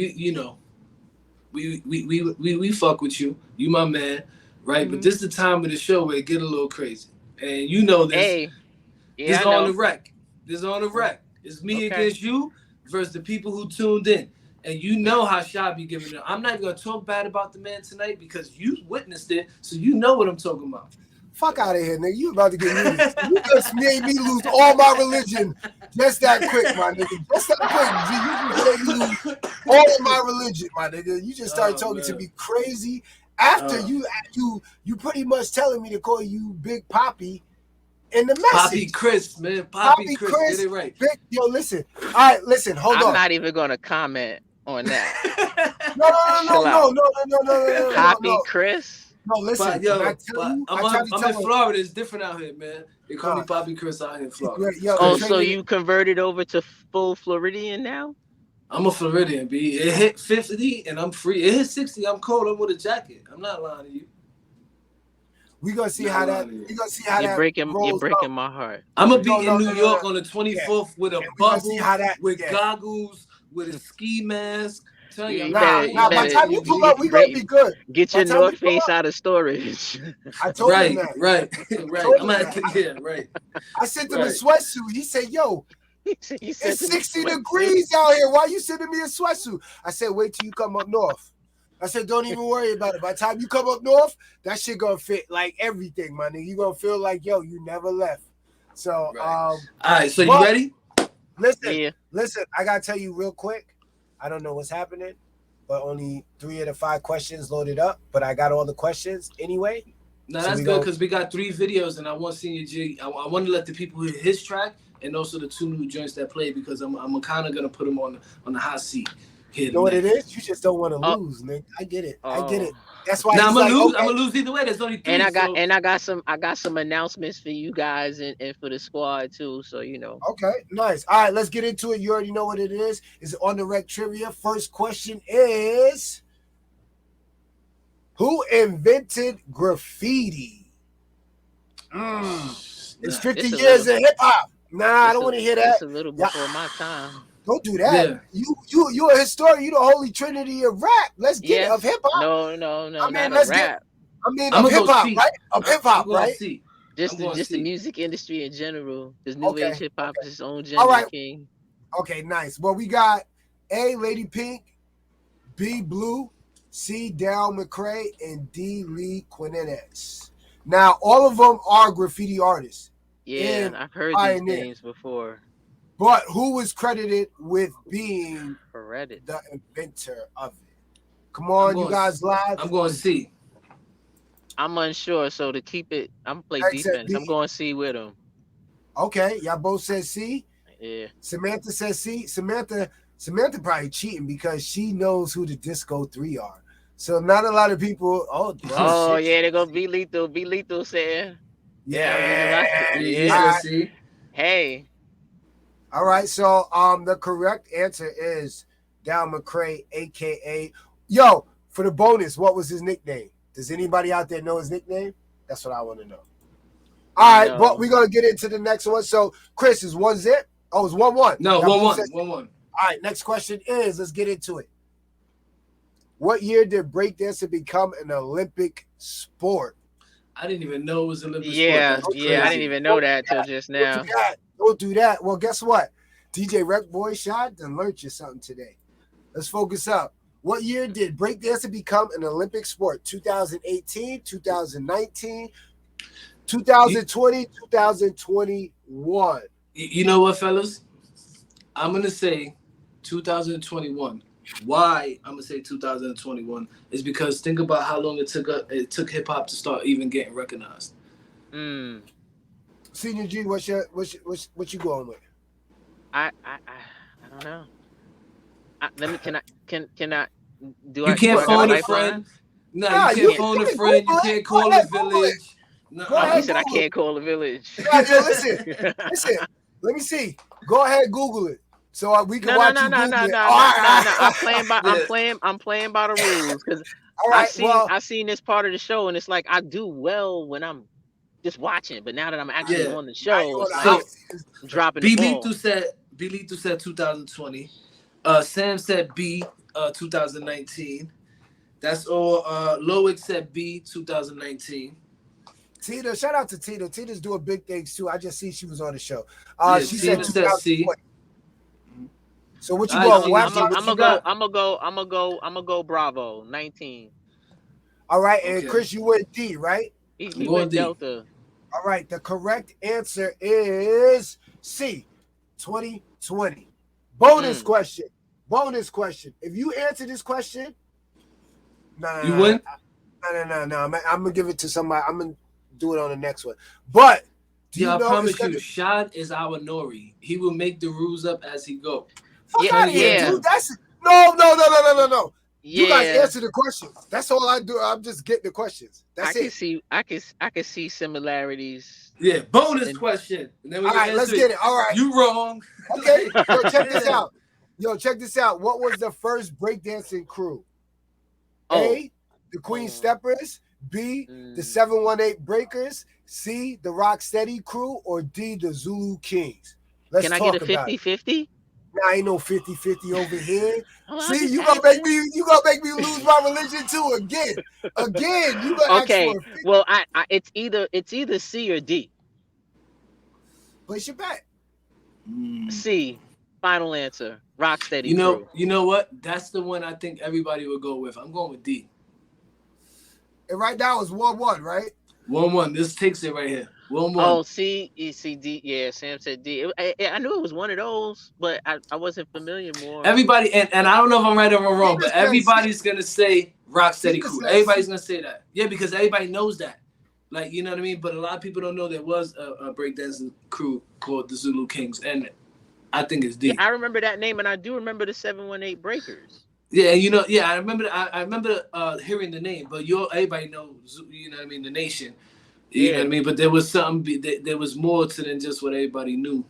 we fuck with you. You my man, right? Mm-hmm. But this is the time of the show where it get a little crazy. And you know this. Hey. Yeah, this is on the rec. This is on the rec. It's me against you versus the people who tuned in. And you know how Shy be giving it. I'm not even going to talk bad about the man tonight because you witnessed it, so you know what I'm talking about. Fuck out of here, nigga. You about to get muted. You just made me lose all my religion just that quick, my nigga. Just that quick. You just made me lose all of my religion, my nigga. You just started talking to me crazy after you pretty much telling me to call you Big Poppy. In the message. Poppy Chris, man. Poppy Chris. Get it right. Yo, listen. All right, listen. Hold on. I'm not even going to comment on that. No. Poppy Chris? No, listen. I'm in Florida. It's different out here, man. They call me Poppy Chris out here in Florida. So you converted over to full Floridian now? I'm a Floridian, B. It hit 50 and I'm free. It hit 60. I'm cold. I'm with a jacket. I'm not lying to you. We're gonna see how that. We're gonna see how you're breaking my heart. I'm gonna be in New York on the 24th with a bubble, with goggles, with a ski mask. Tell you, by the time you pull up, we gonna be good. Get your North Face out of storage. I told him that. Right. Right. I sent him a sweatsuit. He said, "Yo, it's 60 degrees out here. Why you sending me a sweatsuit?" I said, "Wait till you come up north." I said, don't even worry about it. By the time you come up north, that shit gonna fit like everything, my nigga. You gonna feel like, yo, you never left. So, all right. So you ready? Listen. I gotta tell you real quick. I don't know what's happening, but only 3 of the 5 questions loaded up. But I got all the questions anyway. No, So that's we good go- because we got 3 videos, and I want Senior G. I want to let the people hear his track and also the 2 new joints that play because I'm kind of gonna put them on the hot seat here. You know what it is? You just don't want to lose, Nick. I get it. I get it. That's why Now he's I'm gonna like, lose. okay. I'm gonna lose either way. There's only 3. And I got some announcements for you guys and for the squad too. So you know. Okay, nice. All right, let's get into it. You already know what it is. It's on the Rec Trivia. First question is, who invented graffiti? It's 50 years of hip hop. Nah, I don't want to hear that. It's a little before my time. Don't do that. Yeah. You a historian. You the holy trinity of rap. Let's get it, of hip hop. No, I mean, not a rap. Of hip hop, right? Of hip hop, right? Just the music industry in general. Because new age hip hop is its own genre. All right. King. Okay, nice. Well, we got A, Lady Pink, B, Blue, C, Dal McCray, and D, Lee Quinonez. Now, all of them are graffiti artists. Yeah, I've heard these names before. But who was credited with being the inventor of it? Come on, you guys live. I'm going to C. I'm unsure, so to keep it, I'm gonna play defense. I'm going C with him. Okay, y'all both said C. Yeah. Samantha says C. Samantha probably cheating because she knows who the Disco 3 are. So not a lot of people. Yeah, they're gonna be lethal. Be lethal saying. Yeah. C. Hey. All right, so the correct answer is Dal McCray, aka for the bonus, what was his nickname? Does anybody out there know his nickname? That's what I want to know. All right, but we're gonna get into the next one. So Chris is 1-0. Oh, it's 1-1. No, 1-1. 1-1. All right, next question is, let's get into it. What year did breakdancing become an Olympic sport? I didn't even know it was an Olympic sport. Yeah, I didn't even know that till just now. Don't do that. Well, guess what? DJ RecBoys shot and learned you something today. Let's focus up. What year did breakdancing become an Olympic sport? 2018, 2019, 2020, 2021. You know what, fellas? I'm going to say 2021. Why I'm going to say 2021 is because think about how long it took hip hop to start even getting recognized. Senior G, what you going with? I don't know. Can I do you can't phone a friend. No, you can't phone a friend. You can't call a village. No, he said I can't call a village. Listen. Let me see. Go ahead, Google it. So we can watch you Google it. I'm playing by the rules because I seen this part of the show and it's like I do well when I'm just watching, but now that I'm actually on the show, it's like dropping the ball. B Lethal said 2020. Sam said B 2019. That's all. Loic said B 2019. Tita, shout out to Tita. Tita's doing big things too. I just see she was on the show. She said C. So what you going? I'm gonna go Bravo 19. All right, and Chris, you went D, right? He went Delta. All right, the correct answer is C, 2020. Bonus question. If you answer this question, you win. No. I'm gonna give it to somebody. I'm gonna do it on the next one. But I promise you, Shad is our Nori. He will make the rules up as he go. Fuck out of here, dude. That's no. Yeah. You guys answer the questions. That's all I do. I'm just getting the questions. That's it. I can see similarities. Yeah, bonus question. And then all right, let's get it. All right. You wrong. Okay, check this out. What was the first breakdancing crew? A, the Queen Steppers. B, the 718 Breakers. C, the Rocksteady crew. Or D, the Zulu Kings. Can I get a 50-50? Nah, ain't no 50-50 over here. See, you gonna make me lose my religion too again. You gonna ask for a 50. Well, it's either C or D. Place your bet. C. Final answer. Rocksteady. You know what? That's the one I think everybody would go with. I'm going with D. And right now it's 1-1, right? 1-1. This takes it right here. 1-1. Oh, C, E, C, D. Yeah, Sam said D. I knew it was one of those, but I wasn't familiar more. Everybody, and I don't know if I'm right or I'm wrong, but Peter said C. everybody's gonna say Rocksteady Peter Crew. said Everybody's C. gonna say that. Yeah, because everybody knows that. Like, you know what I mean? But a lot of people don't know there was a breakdancing crew called the Zulu Kings, and I think it's Yeah, D. I remember that name, and I do remember the 718 Breakers. Yeah, you know, yeah, I remember hearing the name, but everybody knows, you know what I mean, the nation. You know what I mean? But there was something, there was more to than just what everybody knew.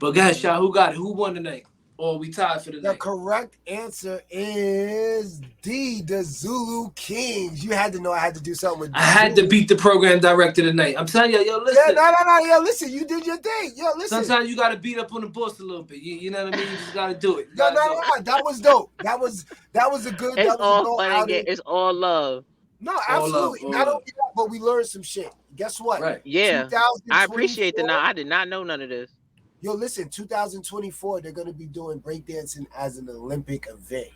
But guys, Shaw, who got it? Who won tonight? Or we tied for the The night? correct answer is D, the Zulu Kings. You had to know I had to do something with I had to Zulu. beat the program director tonight. I'm telling you, yo, listen. Yeah, no. Yo, listen, you did your thing. Yo, listen. Sometimes you got to beat up on the boss a little bit. You know what I mean? You just got to do it. No, that was dope. That was a good. It's that was all a fun and games. It's all love. No, absolutely. All Not love. only that, but we learned some shit. Guess what? Right. Yeah, I appreciate the. I did not know none of this. Yo, listen, 2024, they're going to be doing breakdancing as an Olympic event.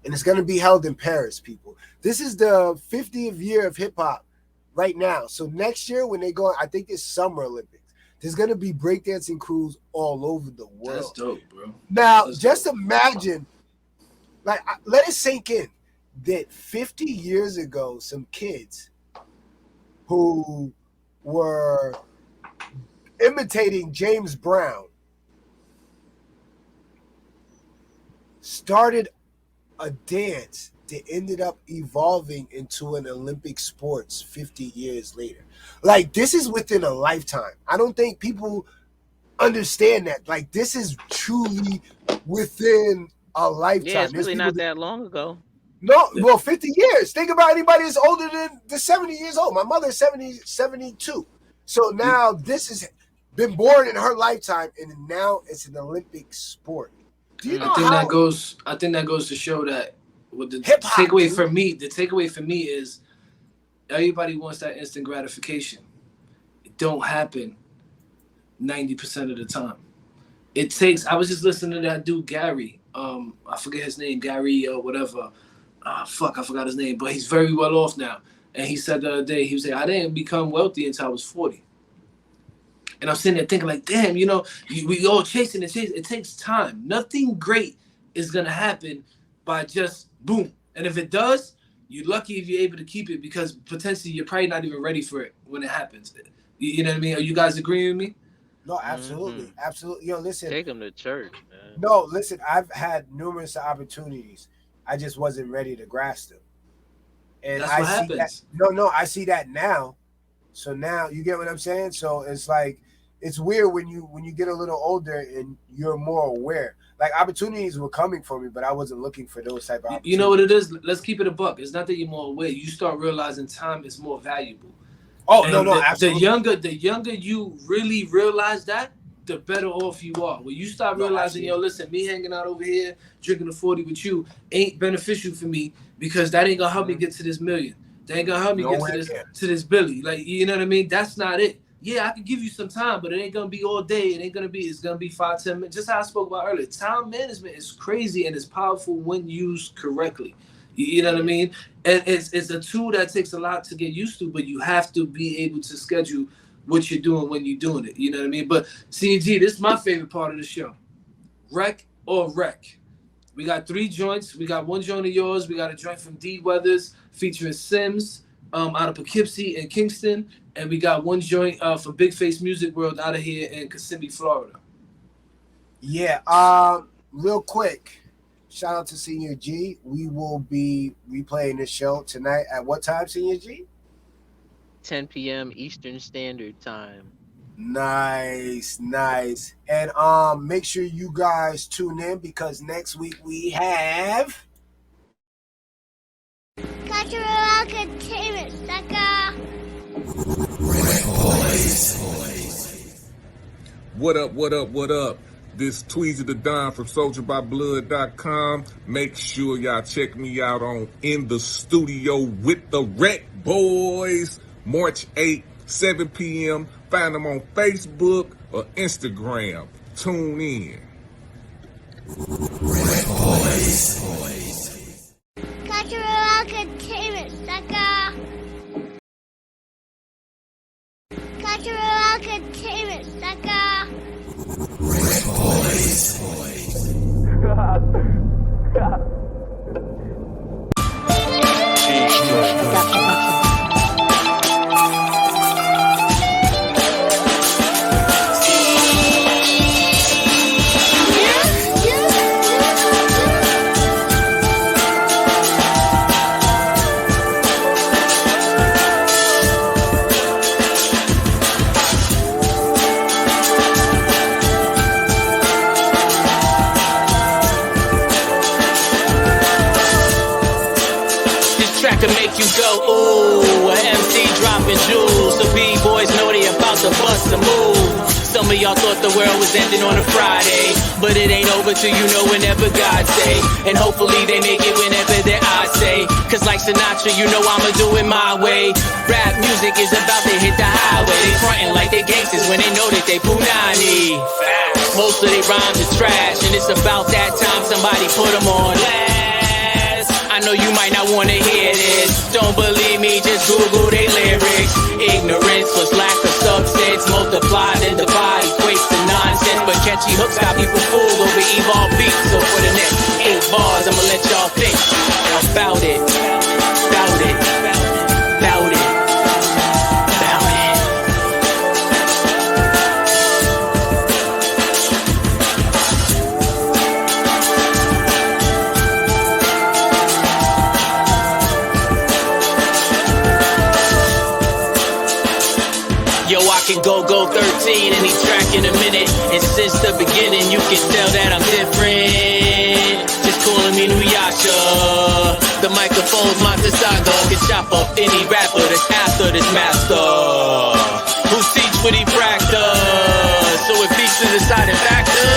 And it's going to be held in Paris, people. This is the 50th year of hip-hop right now. So next year when they go, I think it's Summer Olympics, there's going to be breakdancing crews all over the world. That's dope, bro. Now, That's just dope. imagine, like, let it sink in that 50 years ago, some kids who were imitating James Brown started a dance that ended up evolving into an Olympic sports 50 years later. Like, this is within a lifetime. I don't think people understand that. Like, this is truly within a lifetime. Yeah, it's really not that long ago. No, well, 50 years. Think about anybody that's older than the 70 years old. My mother's 72. So now this has been born in her lifetime, and now it's an Olympic sport. Do you know I think that goes to show that with the Hip-hop, takeaway dude. for me is everybody wants that instant gratification. It don't happen 90% of the time. It takes. I was just listening to that dude Gary. I forget his name, Gary or whatever. I forgot his name, but he's very well off now. And he said the other day, he was saying, I didn't become wealthy until I was 40. And I'm sitting there thinking like, damn, you know, we all chasing. It takes time. Nothing great is going to happen by just boom. And if it does, you're lucky if you're able to keep it because potentially you're probably not even ready for it when it happens. You know what I mean? Are you guys agreeing with me? No, absolutely. Absolutely. Yo, listen. Take them to church, man. No, listen, I've had numerous opportunities. I just wasn't ready to grasp them. And That's I what see happens. that. I see that now. So now you get what I'm saying? So it's like it's weird when you get a little older and you're more aware. Like opportunities were coming for me, but I wasn't looking for those type of opportunities. You know what it is? Let's keep it a buck. It's not that you're more aware. You start realizing time is more valuable. Oh, And no, absolutely. The younger you really realize that, the better off you are. When you start realizing, yo, listen, me hanging out over here, drinking a 40 with you ain't beneficial for me because that ain't gonna help me get to this million. That ain't gonna help me get to this Billy. Like, you know what I mean? That's not it. Yeah, I can give you some time, but it ain't gonna be all day. It's gonna be 5-10 minutes. Just how I spoke about earlier. Time management is crazy and it's powerful when used correctly. You know what I mean? And it's a tool that takes a lot to get used to, but you have to be able to schedule what you're doing when you're doing it. You know what I mean? But CNG, this is my favorite part of the show. Rec or Wreck. We got 3 joints. We got 1 joint of yours. We got a joint from D Weathers featuring Sims out of Poughkeepsie and Kingston. And we got 1 joint from Big Face Music World out of here in Kissimmee, Florida. Yeah. Real quick, shout out to Senior G. We will be replaying this show tonight at what time, Senior G? 10 p.m. Eastern Standard Time. Nice. And make sure you guys tune in because next week we have Cultural Entertainment Sucker. What up? This Tweezy the Don from SoldierByBlood.com. Make sure y'all check me out on In the Studio with the RecBoys. March 8th, 7 p.m. Find them on Facebook or Instagram. Tune in. Cultural Entertainment Sucker. Cultural To make you go ooh, a MC dropping jewels, so B-boys know they about to bust a move. Some of y'all thought the world was ending on a Friday, but it ain't over till you know whenever God say. And hopefully they make it whenever their eyes say. Cause like Sinatra, you know I'ma do it my way. Rap music is about to hit the highway. They frontin' like they gangsters when they know that they Punani. Most of their rhymes are trash, and it's about that time somebody put them on blast. I know you might not wanna hear this. Don't believe me, just Google they lyrics. Ignorance plus lack of substance, multiplied and divide equates to nonsense. But catchy hooks got people fooled over evolved beats. So for the next 8 bars, I'ma let y'all think about it, about it, about it, about it. Yo, I can go 13 any track in a minute. And since the beginning, you can tell that I'm different. Just calling me Nuyasha. The microphone's Montesaga. Can chop up any rapper that's after this master. Who teach what he practice. So if beats is a deciding factor,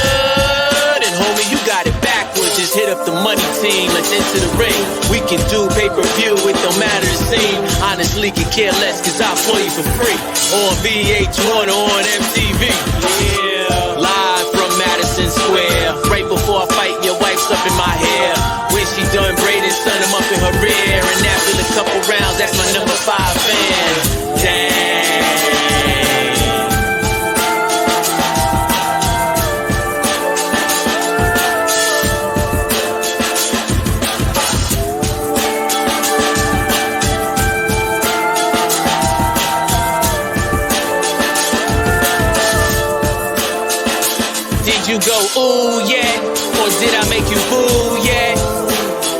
then homie, you got it backwards. Just hit up the money team, let's enter the ring. We can do pay-per-view, it don't matter the scene. Honestly, could care less, cause I'll play you for free. On VH1 or on MTV. Yeah. Live from Madison Square. Right before I fight, your wife's up in my hair. When she done braiding, son, I'm up in her rear. And after a couple rounds, that's my number 5 fan. Damn. You go, ooh, yeah, or did I make you boo, yeah,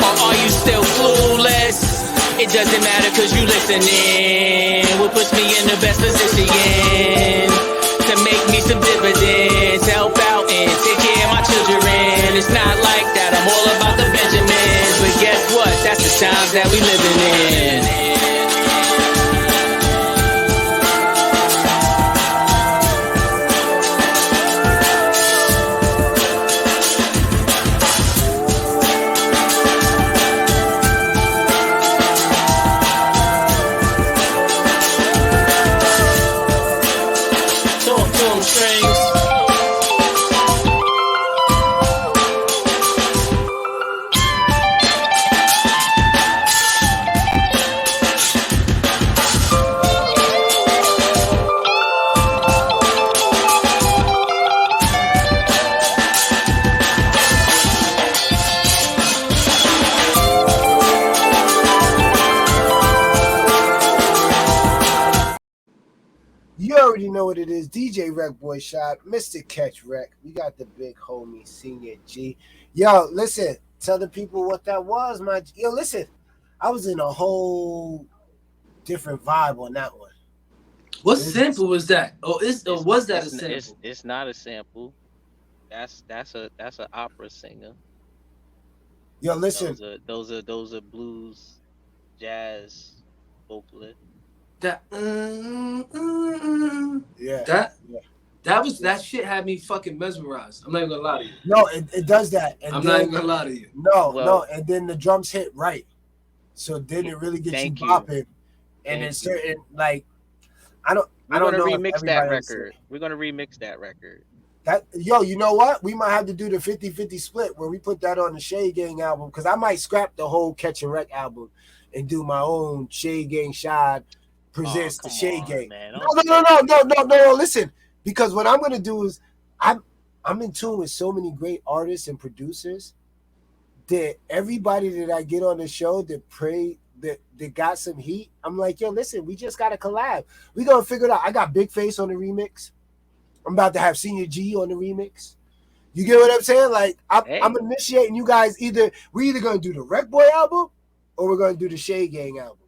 or are you still clueless? It doesn't matter cause you listening. What puts me in the best position to make me some dividends, help out and take care of my children. It's not like that, I'm all about the Benjamins, but guess what, that's the times that we living in. You already know what it is. DJ RecBoys shot, Mr. Catch Rec. We got the big homie, Senior G. Yo, listen, tell the people what that was, my. Yo, listen, I was in a whole different vibe on that one. What sample was that? Was that a sample? It's not a sample. That's an opera singer. Yo, listen. Those are blues, jazz vocalists. That yeah. That shit had me fucking mesmerized. I'm not even gonna lie to you. No, it does that. And I'm not even gonna lie to you. No, and then the drums hit right. So then it really gets you bopping. And it's certain like I don't know. We're gonna remix that record. We're gonna remix that record. You know what? We might have to do the 50-50 split where we put that on the Shade Gang album, because I might scrap the whole Catch and Wreck album and do my own Shade Gang Shad presents the Shade Gang. Man. No. Listen, because what I'm gonna do is I'm in tune with so many great artists and producers that everybody that I get on the show that got some heat, I'm like, yo, listen, we just got to collab. We gonna figure it out. I got Big Face on the remix. I'm about to have Senior G on the remix. You get what I'm saying? Like, I'm initiating you guys. We're either gonna do the RecBoy album or we're gonna do the Shade Gang album.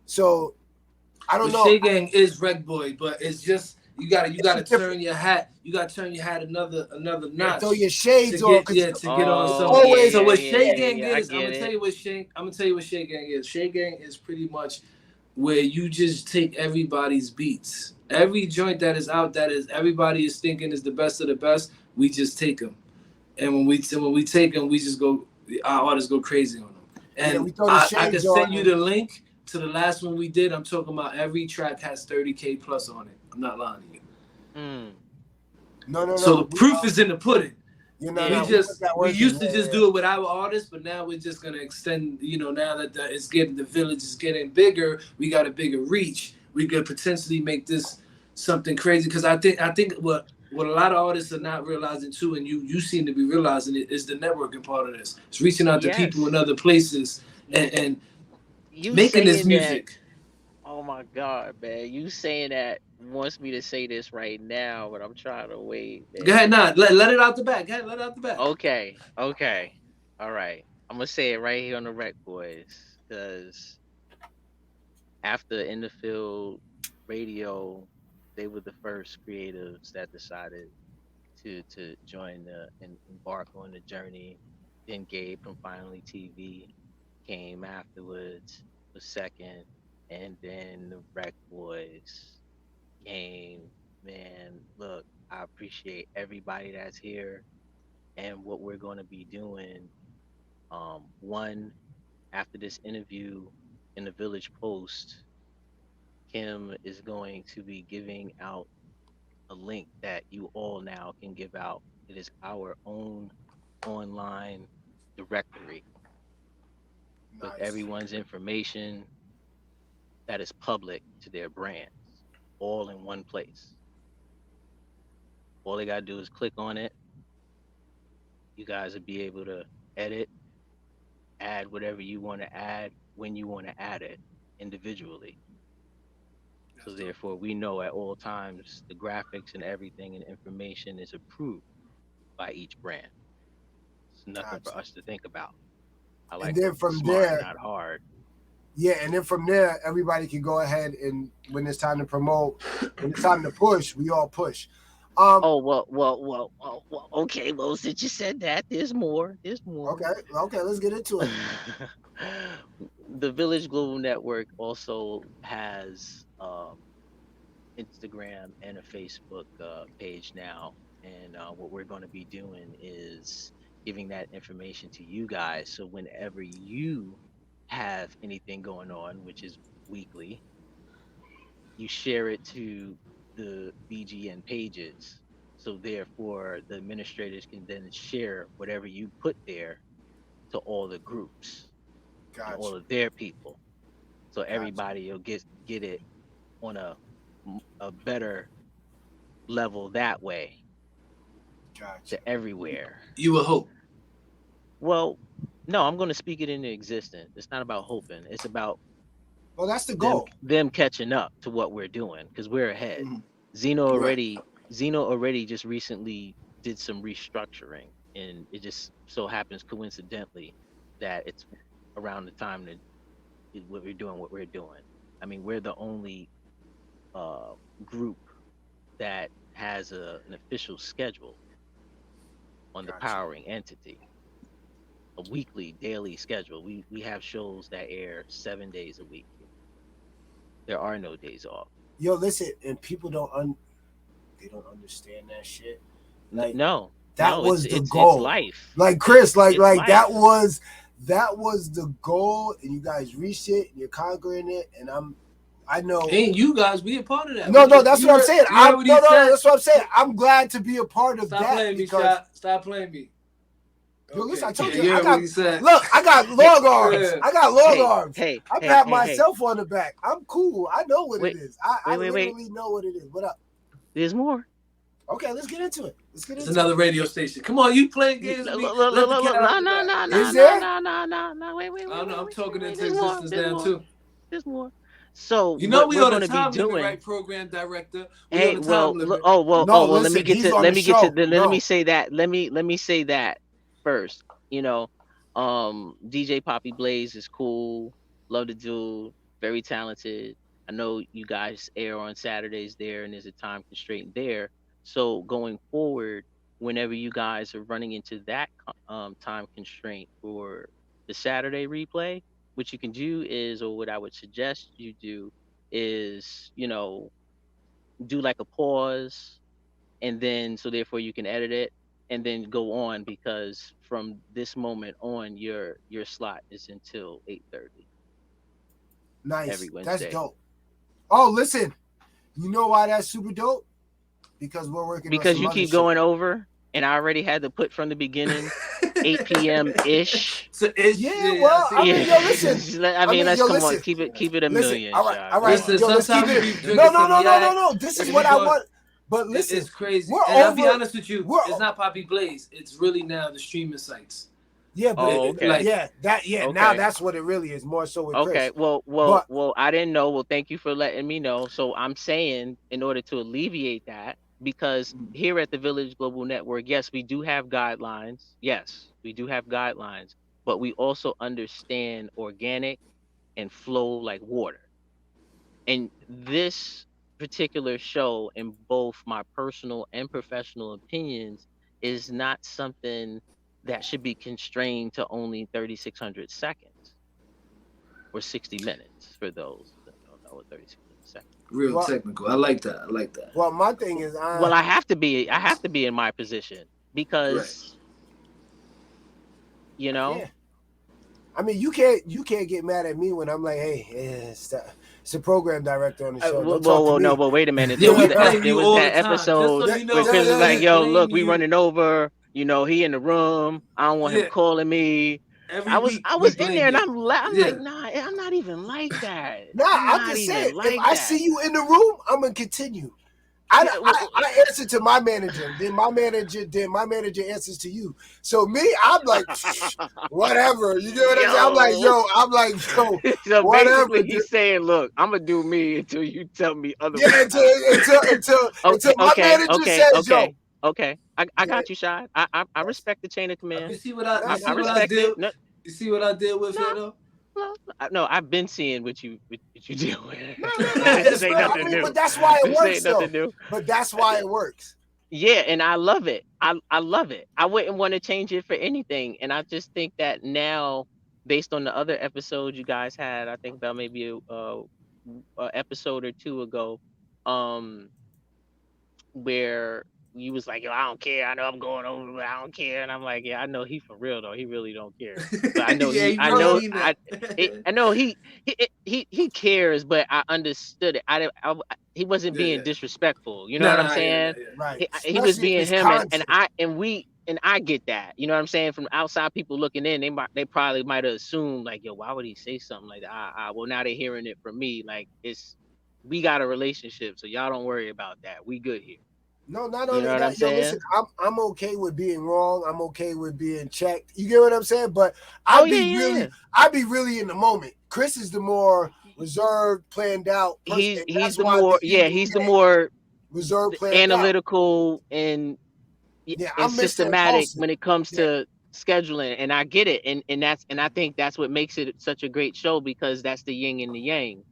So I don't know. Shade Gang is RecBoy, but it's just you gotta turn your hat. You gotta turn your hat another notch. Throw your shades on. To get on some. Always. So what Shade Gang is, I'm gonna tell you what Shade Gang is. Shade Gang is pretty much where you just take everybody's beats. Every joint that is out that is everybody is thinking is the best of the best, we just take them. And when we take them, we just go. Our artists go crazy on them. And I can send you the link to the last one we did. I'm talking about every track has 30K plus on it. I'm not lying to you. No. So the proof is in the pudding. You know, we used to just do it with our artists, but now we're just gonna extend. You know, now that the village is getting bigger, we got a bigger reach. We could potentially make this something crazy. Because I think what a lot of artists are not realizing too, and you seem to be realizing it, is the networking part of this. It's reaching out to people in other places and making this music. Oh my God, man! You saying that wants me to say this right now, but I'm trying to wait. Man. Go ahead, let it out the back. Go ahead, let it out the back. Okay, all right. I'm gonna say it right here on the RecBoys, because after In the Field Radio, they were the first creatives that decided to join and embark on the journey. Then Gabe from Finally TV came afterwards, was second, and then the RecBoys came. Man, look, I appreciate everybody that's here and what we're going to be doing. One, after this interview in the Village Post, Kim is going to be giving out a link that you all now can give out. It is our own online directory with everyone's information that is public to their brands, all in one place. All they gotta do is click on it. You guys will be able to edit, add whatever you want to add when you want to add it individually. So therefore, we know at all times the graphics and everything and information is approved by each brand. It's nothing for us to think about. I like and then from smart, there, not hard. Yeah, and then from there, everybody can go ahead and when it's time to promote, when it's time to push, we all push. Well, okay. Well, since you said that, there's more. Okay, let's get into it. The Village Global Network also has Instagram and a Facebook page now, and what we're going to be doing is giving that information to you guys. So whenever you have anything going on, which is weekly, you share it to the BGN pages. So therefore, the administrators can then share whatever you put there to all the groups, and all of their people. So everybody will get it on a better level that way. To everywhere. You will hope. Well, no, I'm going to speak it into existence. It's not about hoping. It's about that's the goal. Them catching up to what we're doing, because we're ahead. Zeno already just recently did some restructuring, and it just so happens coincidentally that it's around the time that what we're doing. I mean, we're the only group that has an official schedule on the powering entity. A weekly, daily schedule. We have shows that air 7 days a week. There are no days off. Yo, listen, and people don't understand that shit. Like, that was the goal. It's life. Like Chris, like life. that was the goal, and you guys reached it. And you're conquering it, and I know. Ain't you guys be a part of that? No, that's what I'm saying. That's what I'm saying. I'm glad to be a part of that. Stop playing me. Yo, listen, I told you. I got long arms. I got long arms. I pat myself on the back. I'm cool. I know what it is. I literally know what it is. What up? There's more. Okay, let's get into it. Let's get It's into another it. radio station. Come on, you playing games with me? Let the cat out the bag. Is there? No. Wait. I don't know. I'm talking into There's more. existence now too. There's more. So You know what we we're on a going to be time limit, doing, right, program director? We hey, on a time limit. No, let listen, me get he's to on let the me get to show. let No. me say that. Let me say that first. You know, DJ Poppy Blaze is cool. Love the dude. Very talented. I know you guys air on Saturdays there, and there's a time constraint there. So going forward, whenever you guys are running into that time constraint for the Saturday replay, what you can do is, or what I would suggest you do is, do like a pause, and then so therefore you can edit it and then go on, because from this moment on your slot is until 8:30 Nice. every That's Wednesday. dope. Oh, listen. You know why that's super dope? Because we're working on Because some you other keep shit. going over, and I already had to put from the beginning 8 p.m. ish. So it's, Yeah, well, I mean, yo, listen. Let's come listen. on, keep it a Listen, million. all right, Shad. all right. Listen, Yo, let's keep sometimes we it. drinking No. some yak. This is and what we I going- want. But listen, it's crazy. we're And I'll over. be honest with you, it's not Poppy Blaze. It's really now the streaming sites. Yeah, but okay. Okay. Now that's what it really is. More so with Chris. Okay, well, I didn't know. Well, thank you for letting me know. So I'm saying, in order to alleviate that, because here at the Village Global Network, yes, we do have guidelines. Yes, we do have guidelines, but we also understand organic and flow like water. And this particular show, in both my personal and professional opinions, is not something that should be constrained to only 3,600 seconds or 60 minutes for those that don't know what 36 seconds. Real technical. I like that. Well, my thing is, well, I have to be in my position because, Yeah. I mean, you can't get mad at me when I'm like, hey, it's a program director on the show. No, but wait a minute. There was that episode where Chris was like, yo, look, we running over. He in the room. I don't want him calling me. I was in there, and I'm like, nah, I'm not even like that. Nah, I'm just saying, if I see you in the room, I'm gonna continue. I answer to my manager, then my manager answers to you. So me, I'm like, whatever. You know what I'm saying? I'm like, yo, so whatever. Basically, he's saying, look, I'm gonna do me until you tell me otherwise. Yeah, until my manager says, yo. Okay, I got you, Shad. I respect the chain of command. You see what I respect it. No, you see what I did with it though? No, I've been seeing what you deal with. This ain't nothing new. But that's why it works, though. But that's why it works. Yeah, and I love it. I love it. I wouldn't want to change it for anything. And I just think that now, based on the other episodes you guys had, I think about maybe a episode or two ago, where you was like, yo, I don't care. I know I'm going over, but I don't care. And I'm like, yeah, I know he for real though. He really don't care. But I know I know he cares, but I understood it. He wasn't being disrespectful. You know what I'm saying? Right. He was being him, and I get that. You know what I'm saying? From outside people looking in, they probably might have assumed like, yo, why would he say something like that? Well, now they're hearing it from me. Like we got a relationship, so y'all don't worry about that. We good here. No, not only that. Yo, listen, I'm okay with being wrong. I'm okay with being checked. You get what I'm saying? But I'd be really in the moment. Chris is the more reserved, planned out person. He's the more reserved, planned analytical out. and systematic when it comes to scheduling. And I get it. And I think that's what makes it such a great show, because that's the yin and the yang.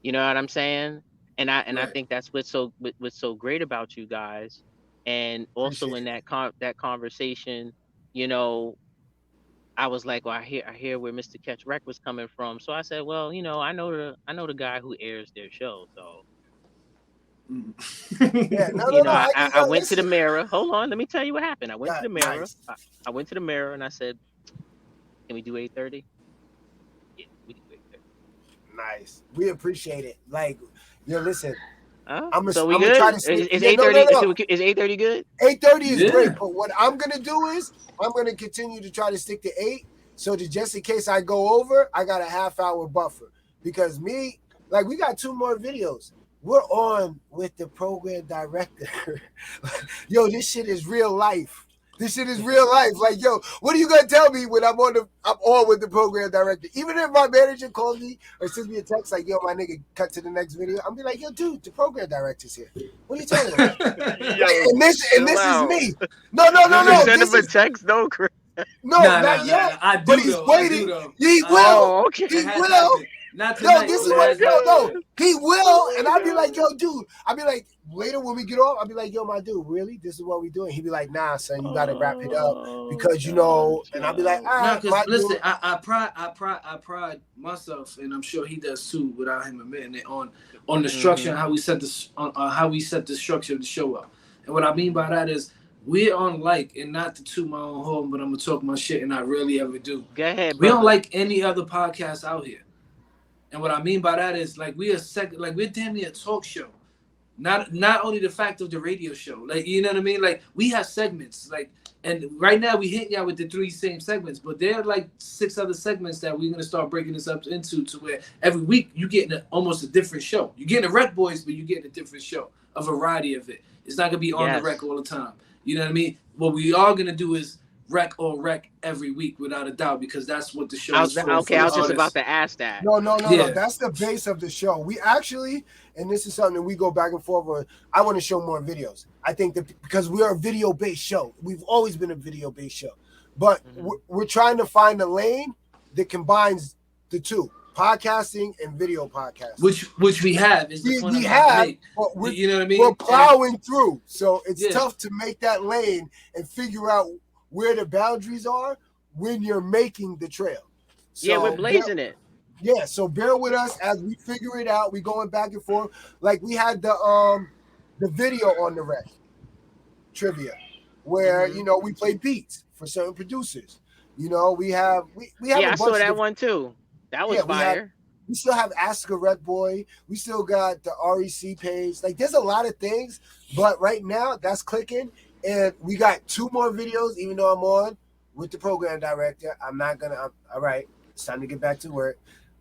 You know what I'm saying? And I think that's what's so great about you guys. And also in that conversation, I was like, well, I hear where Mr. Catch Rec was coming from. So I said, well, I know the guy who airs their show. So I went to the mirror. Hold on, let me tell you what happened. I went to the mirror. Nice. I went to the mirror and I said, can we do 8:30? Yeah, we can do 8:30. Nice. We appreciate it. Like, listen. So we good? Is 8:30? Is 8:30 good? 8:30 is great. But what I'm gonna do is I'm gonna continue to try to stick to 8. So that just in case I go over, I got a half-hour buffer. Because we got 2 more videos. we're on with the program director. Yo, this shit is real life. This shit is real life. Like, yo, what are you gonna tell me when I'm on with the program director? Even if my manager calls me or sends me a text like, yo, my nigga, cut to the next video, I'll be like, yo, dude, the program director's here. What are you talking about? and this is me. No. Send him a text, no, Chris. No, not yet. I do, but he's waiting. He will. Oh, okay. He will. Not tonight. No, this is what he will, and I'll be like, yo, dude. I'll be like, later when we get off, I'll be like, yo, my dude, really? This is what we doing? He'll be like, nah, son, you gotta wrap it up because and I'll be like, all right. Because listen, I pride myself, and I'm sure he does too, without him admitting it, on the structure and how we set the structure of the show up. And what I mean by that is, we're on and not to toot my own horn, but I'm gonna talk my shit, and I rarely ever do. Go ahead, we don't like any other podcasts out here. And what I mean by that is we're damn near a talk show. Not only the fact of the radio show. You know what I mean? We have segments. And right now we hitting y'all with the 3 same segments, but there are 6 other segments that we're gonna start breaking this up into, to where every week you getting almost a different show. You're getting a RecBoys, but you're getting a different show, a variety of it. It's not gonna be on the rec all the time. You know what I mean? What we are gonna do is rec every week, without a doubt, because that's what the show is for. Okay, I was just about to ask that. No. That's the base of the show. We actually, and this is something that we go back and forth on, I want to show more videos. I think that because we are a video-based show. We've always been a video-based show. But we're trying to find a lane that combines the two, podcasting and video podcasting. Which we have. Is the we have, but you know what I mean? We're plowing through. So it's tough to make that lane and figure out where the boundaries are when you're making the trail. So we're blazing it. Yeah, so bear with us as we figure it out. We going back and forth. We had the video on the rec trivia where we play beats for certain producers. We have I saw that one too. That was fire. We still have Ask a Rec Boy. We still got the REC page. There's a lot of things, but right now that's clicking. And we got 2 more videos, even though I'm on with the program director. All right, it's time to get back to work.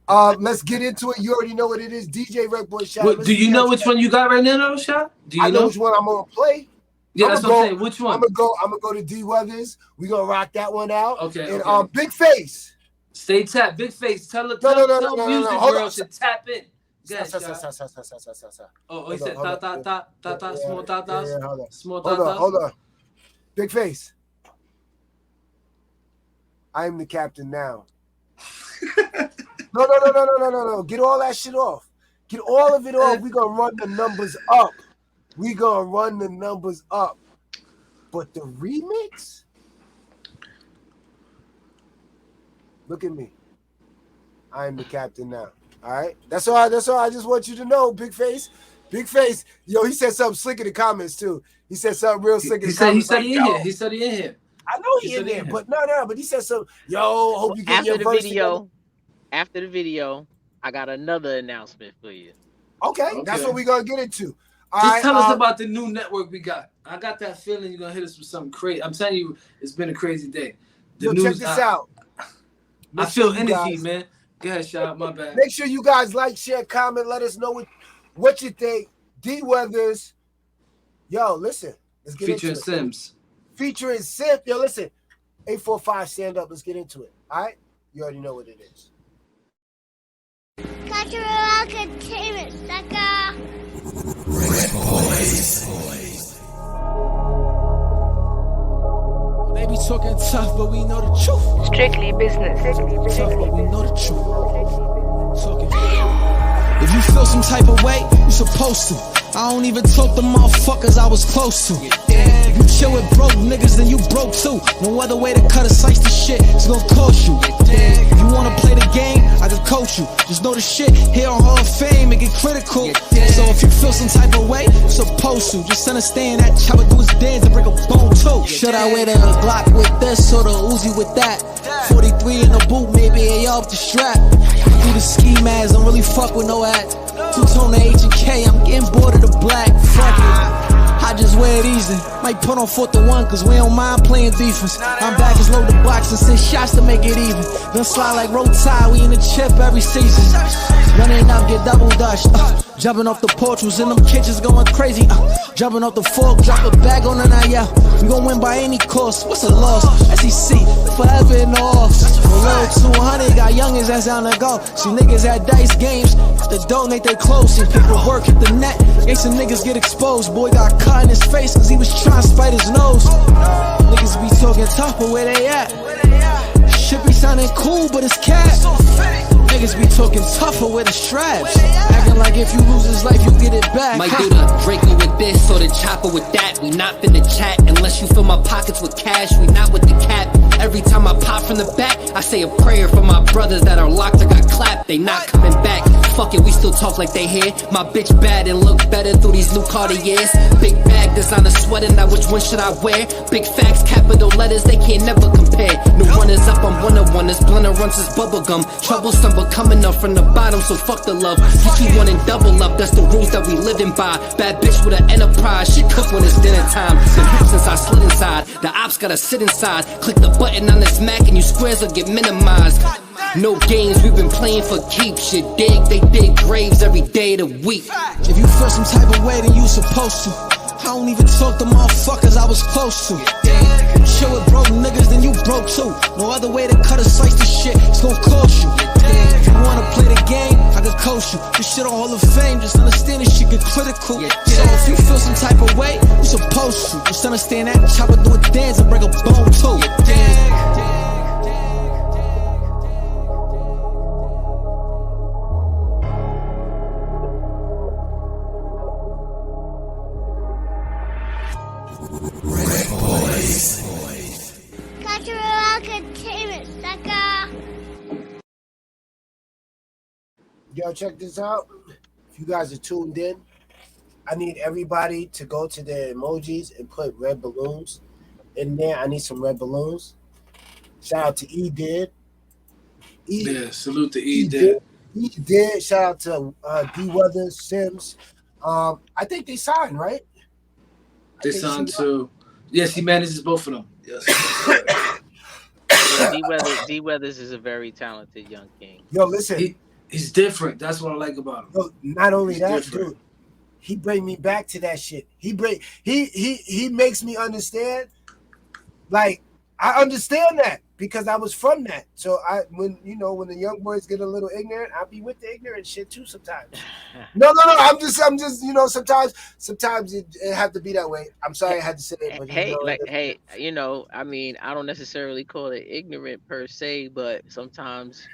Let's get into it. You already know what it is. DJ RecBoy Shot. Do you know which one you got right now, though, Shot? Do you know which one I'm gonna play? Yeah, that's what I'm saying. Which one? I'm gonna go to D Weathers. We're gonna rock that one out. Okay. And Big Face. Stay tapped. Big Face. Tell music girl to tap in. Oh, he said small tatas. Small tatas. Hold on. Big Face. I am the captain now. No. Get all that shit off. Get all of it off. We're gonna run the numbers up. But the remix? Look at me. I am the captain now. All right, that's all. I just want you to know, Big Face. Yo, he said something slick in the comments too. He said something real slick in the comments. He said he in here. I know he in there, but no. But he said something. Yo, hope you get your verse together. After the video, I got another announcement for you. Okay. That's what we're gonna get into. Just tell us about the new network we got. I got that feeling you're gonna hit us with something crazy. I'm telling you, it's been a crazy day. Check this out. I feel energy, man. Go ahead, Shot. My bad. Make sure you guys like, share, comment. Let us know what you think. D Weathers. Yo, listen. Let's get into it. Featuring Sims. Yo, listen. 845, stand up. Let's get into it. All right? You already know what it is. Cultural Entertainment. They be talking tough, but we know the truth. Strictly business. Tough, but we know the truth. Talking. If you feel some type of way, you supposed to. I don't even talk to motherfuckers I was close to. You chill with broke niggas, then you broke too. No other way to cut a slice to shit, it's gonna cost you. If you wanna play the game, I can coach you. Just know the shit here on Hall of Fame, it get critical. So if you feel some type of way, you supposed to. Just understand that chopper do his dance and break a bone too. Should I wear the Glock with this or the Uzi with that? 43 in the boot, maybe they off the strap. Do the ski mask, don't really fuck with no hat. Two-tone to H&K, I'm getting bored of the black. Fuck it, I just wear it easy. Might put on 4-1, cause we don't mind playing defense. I'm back as load the box and send shots to make it even. Then slide like road tie, we in the chip every season. Running up, get double dutched. Jumping off the porch, was in them kitchens going crazy. Jumping off the fork, drop a bag on the night, yeah. We gon' win by any cost. What's a loss? SEC, forever in the offs. Below 200, got youngins that's down to go. See niggas at dice games, have to donate they clothes. See people work at the net, ain't some niggas get exposed. Boy got cut in his face cause he was trying to spite his nose. Niggas be talking tough, but where they at? Shit be sounding cool, but it's cat. Niggas be talking tougher with the straps. Acting like if you lose his life, you get it back. Might do the Draco with this or the chopper with that. We not finna chat unless you fill my pockets with cash. We not with the cap. Every time I pop from the back, I say a prayer for my brothers that are locked or got clapped. They not coming back. Fuck it, we still talk like they here. My bitch bad and look better through these new Cartiers. Big bag, designer sweater, now which one should I wear? Big facts, capital letters, they can't never compare. No runners up, I'm one this blender runs is bubblegum. Troublesome, but coming up from the bottom, so fuck the love. You keep wanting double up, that's the rules that we living by. Bad bitch with an enterprise, she cook when it's dinner time. Been hip since I slid inside, the ops gotta sit inside. Click the button on this Mac and you squares will get minimized. No games, we've been playing for keeps. Shit dig, they dig graves every day of the week. If you feel some type of way, then you supposed to. I don't even talk to motherfuckers I was close to. Chill with broke niggas, then you broke too. No other way to cut a slice to shit, it's gon' cost you. If you wanna play the game, I can coach you. This shit on Hall of Fame, just understand this shit get critical. So if you feel some type of way, you supposed to. Just understand that chopper do a dance and break a bone too. Cultural entertainment, sucker. Yo, check this out. If you guys are tuned in, I need everybody to go to their emojis and put red balloons in there. I need some red balloons. Shout out to E Did. Yeah, salute to E Did. E Did. Shout out to D Weathers, Sims. I think they signed, right? They signed to. Yes, he manages both of them. Yes. D Weathers is a very talented young king. Yo, listen. He's different. That's what I like about him. Yo, not only He's that, different. dude. He bring me back to that shit. He makes me understand. Like, I understand that because I was from that. So when the young boys get a little ignorant, I'll be with the ignorant shit too sometimes. No. I'm just sometimes it have to be that way. I'm sorry I had to say it, but I mean, I don't necessarily call it ignorant per se, but sometimes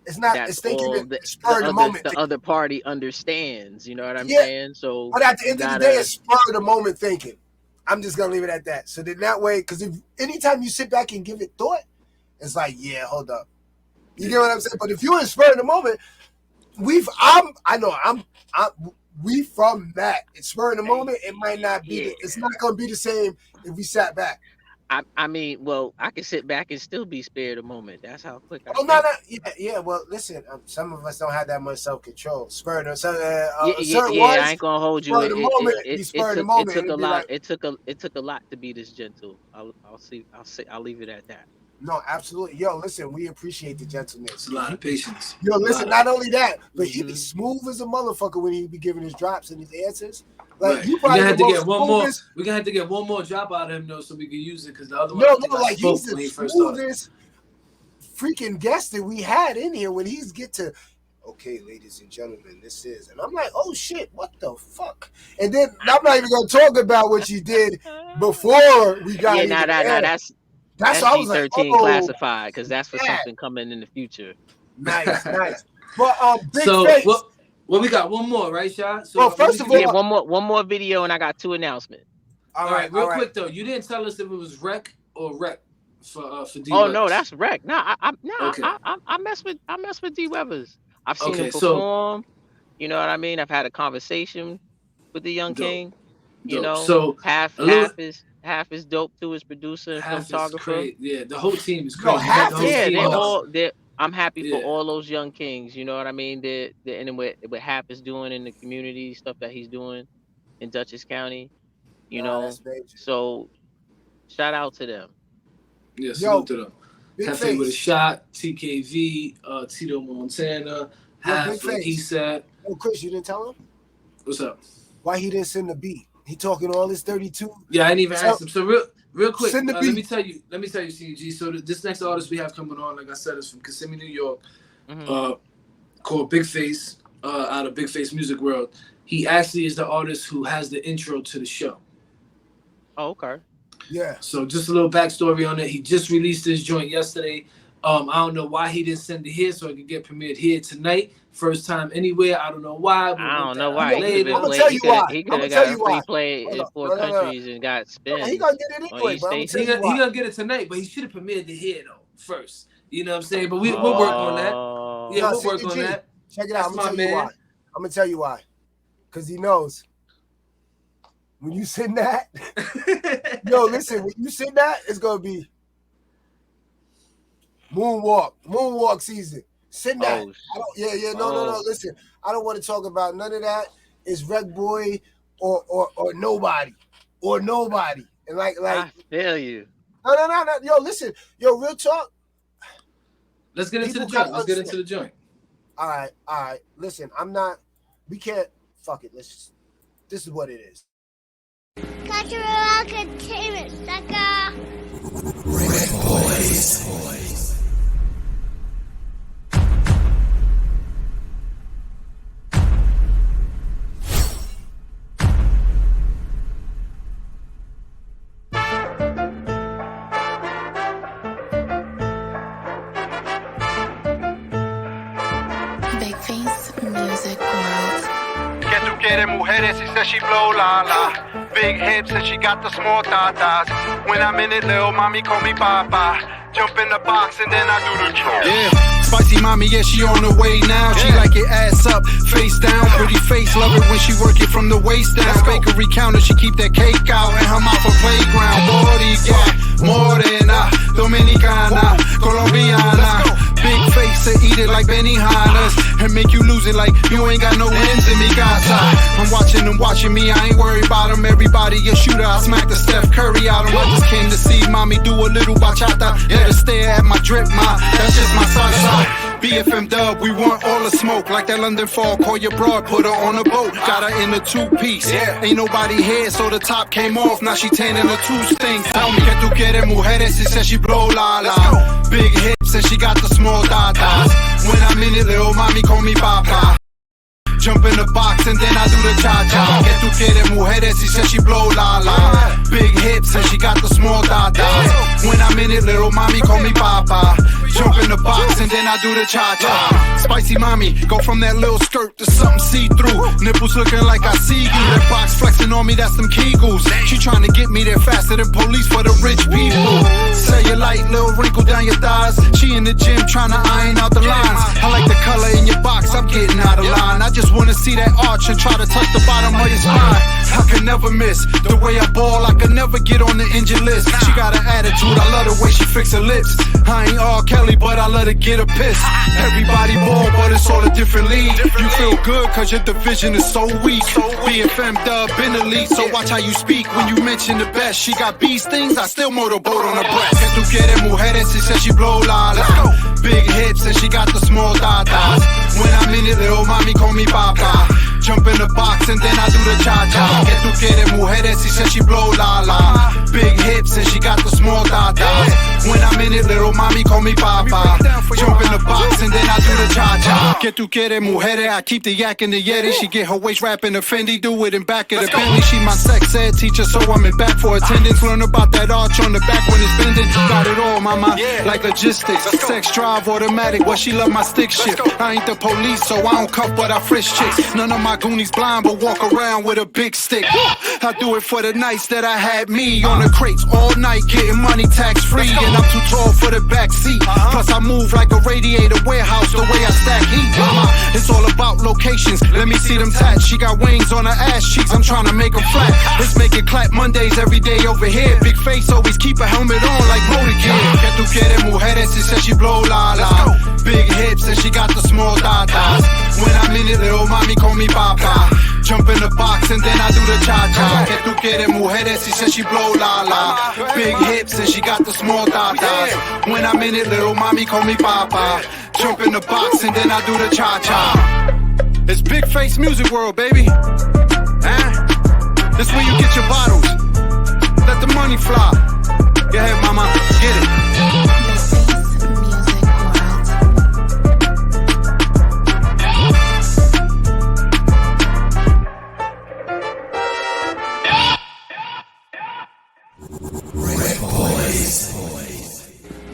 it's not. That's it's thinking all that spur of the moment. The other party understands. You know what I'm saying? So, but at the end of the day, it's spur of the moment thinking. I'm just gonna leave it at that. So then that way, because if anytime you sit back and give it thought, it's like, yeah, hold up. You get what I'm saying? But if you're in spur of the moment, we from that. It's spur of the moment. It might not be. It's not gonna be the same if we sat back. I mean, well, I can sit back and still be spared a moment. That's how quick I. No. Yeah. Well, listen. Some of us don't have that much self-control. Spur of I ain't gonna hold you. It took a lot. It took a lot to be this gentle. I'll leave it at that. No, absolutely. Yo, listen, we appreciate the gentleness. It's a lot of patience. Yo, listen, not only that, but he be smooth as a motherfucker when he be giving his drops and his answers. Like, right. You probably have to get one more. We're gonna have to get one more drop out of him though, so we can use it because the other one. Like he's the smoothest freaking guest that we had in here when he's get to. Okay, ladies and gentlemen, this is, and I'm like, oh shit, what the fuck? And then I'm not even gonna talk about what you did before we got. That's why I was like, G13 classified because that's for something coming in the future. Nice. But big so face. Well, we got one more, right, Shah? So well, first of all, one more video, and I got 2 announcements. All right, real quick though, you didn't tell us if it was Rec or Rec for D. Oh no, that's Rec. I mess with D Weathers. I've seen him perform. You know what I mean? I've had a conversation with the young king. You know, so half is dope too, his producer and cinematographer. Yeah, the whole team is crazy. I'm happy for all those young kings. You know what I mean? And what Hap is doing in the community, stuff that he's doing in Dutchess County. You know, so shout out to them. Yeah, salute to them. Cafe with a Shot, TKV, Tito Montana, Half, like he said. Oh, Chris, you didn't tell him? What's up? Why he didn't send the beat? He talking all this 32. Yeah, I didn't even ask him. So real quick, Send the let beat. me tell you, CG. So this next artist we have coming on, like I said, is from Kissimmee, New York, called Big Face, out of Big Face Music World. He actually is the artist who has the intro to the show. Oh, okay. Yeah. So just a little backstory on it. He just released his joint yesterday. I don't know why he didn't send it here so it could get premiered here tonight. First time anywhere. I don't know why. I don't know why. I'm gonna tell you why. He could have got a free play in 4 countries and got spins. He gonna get it anyway, bro. He gonna get it tonight, but he should have premiered it here though first. You know what I'm saying? But we'll work on that. Yeah, we'll work on that. Check it out. I'm gonna tell you why. Because he knows. When you send that, yo, listen, when you send that, it's gonna be moonwalk season. Send that. No. Listen, I don't want to talk about none of that. It's RecBoy or nobody. And like I feel you. No. Yo, listen, real talk. Let's get into the joint. All right. Listen, we can't fuck it. This is what it is. Cultural entertainment, sucker. RecBoys. Big Face Music World. Que tú quieres mujeres, she says she blow la la. Big hips and she got the small tatas. When I'm in it, little mommy call me papa. Jump in the box and then I do the jump. Yeah, spicy mommy, yeah, she on the way now. She like it ass up, face down. Pretty face, love it when she work it from the waist down. Bakery counter, she keep that cake out and her mouth a playground. Boricua, morena, dominicana, colombiana. Big face to eat it like Benihanas and make you lose it like you ain't got no ends in me casa. I'm watching them watching me, I ain't worried about them. Everybody a shooter, I smack the Steph Curry out of. I just came to see mommy do a little bachata. Let her stare at my drip, that's just my salsa. BFM dub, we want all the smoke. Like that London fall, call your broad, put her on a boat. Got her in a 2-piece. Ain't nobody here, so the top came off. Now she tanning a 2-string. Tell me, que tú quieres mujeres? She says she blow la la. Big hips and she got the small dadas. When I'm in it, little mommy call me papa. Jump in the box and then I do the cha-cha. Que tú quieres mujeres? She says she blow la la. Big hips and she got the small dadas. When I'm in it, little mommy call me papa. Jump in the box and then I do the cha-cha. Spicy mommy, go from that little skirt to something see-through. Nipples looking like I see you. That box flexing on me, that's them Kegels. She trying to get me there faster than police for the rich people. Cellulite, little wrinkle down your thighs. She in the gym trying to iron out the lines. I like the color in your box, I'm getting out of line. I just wanna see that arch and try to touch the bottom of your spine. I can never miss the way I ball. I can never get on the injured list. She got an attitude, I love the way she fix her lips. I ain't R. Kelly, but I let her get a piss. Everybody ball, but it's all a different league. You feel good cause your division is so weak. BFM dub in the league, so watch how you speak when you mention the best. She got bee stings, I still motorboat on her breast. Que tú quieres mujeres? She says she blow la la. Big hips and she got the small dadas. When I'm in it, little mommy call me papa. Jump in the box and then I do the cha-cha. Que tú quieres mujeres? She says she blow la la. Big hips and she got the small dadas. When I'm in it, little mommy call me papa. Jump in the box and then I do the cha-cha. Que tú quieres mujeres? I keep the yak in the Yeti. She get her waist wrapping the Fendi, do it in back of the Bentley. She my sex ed teacher, so I'm in back for attendance. Learn about that arch on the back when it's bending. Got it all, mama, like logistics. Sex drive, automatic, well she love my stick shift. I ain't the police, so I don't cuff, but I frisk chicks. None of my goonies blind, but walk around with a big stick. I do it for the nights that I had me on the crates all night, getting money tax free. And I'm too tall for the back seat. Plus I move like a radiator warehouse, the way I stack heat, mama. It's all about locations, let me see them tats. She got wings on her ass cheeks, I'm trying to make them flat. Let's make it clap Mondays every day over here. Big face, always keep a helmet on like motor gear. Que tú quieres mujeres? She says she blow la la. Big hips and she got the small dadas. When I'm in it, little mommy call me papa. Jump in the box and then I do the cha-cha. Que tú quieres mujeres? She says she blow la la. Big hips and she got the small dadas. When I'm in it, little mommy call me papa. Jump in the box and then I do the cha-cha. It's Big Face Music World, baby. This where you get your bottles. Let the money fly. Go ahead, mama, get it.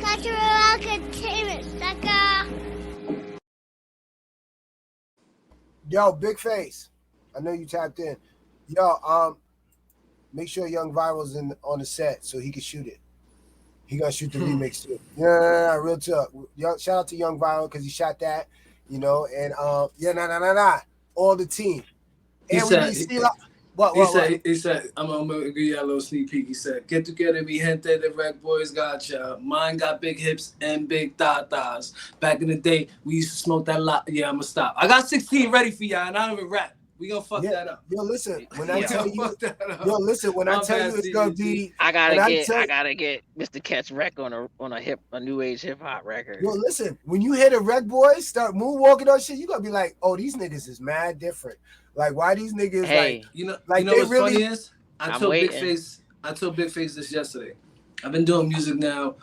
Cultural entertainment, sucker. Yo, Big Face. I know you tapped in. Yo, make sure Young Viral's on the set so he can shoot it. He gonna shoot the remix too. Yeah, real talk. Shout out to Young Viral because he shot that, and all the team. He And said, he said, I'm gonna give you a little sneak peek. He said, "Get together, mi gente, the RecBoys got ya. Mine got big hips and big tatas. Back in the day, we used to smoke that lot." Yeah, I'm gonna stop. I got 16 ready for y'all, and I don't even rap. We gonna fuck that up. Yo, listen. When I tell you, My I tell bad, you, it's gonna be. I gotta get Mr. Catch Rec on a new age hip hop record. Yo, listen. When you hear the RecBoys start moonwalking on shit, you gonna be like, "Oh, these niggas is mad different." Like, why these niggas like? You know what's really, funny is? I told Big Face this yesterday. I've been doing music now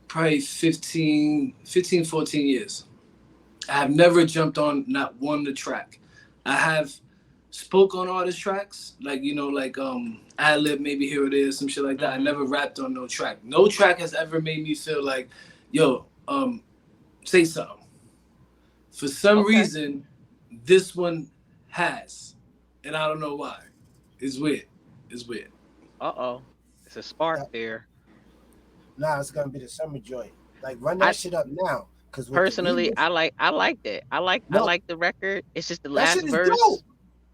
probably 15, 14 years. I have never jumped on not one the track. I have spoke on artist tracks, like ad-lib, maybe here it is, some shit like that. I never rapped on no track. No track has ever made me feel like, yo, say something. For some reason, this one has, and I don't know why. It's weird. It's a spark there. Nah, it's gonna be the summer joint. Like, run that shit up now. Because personally, I like that. I like the record. It's just the last verse.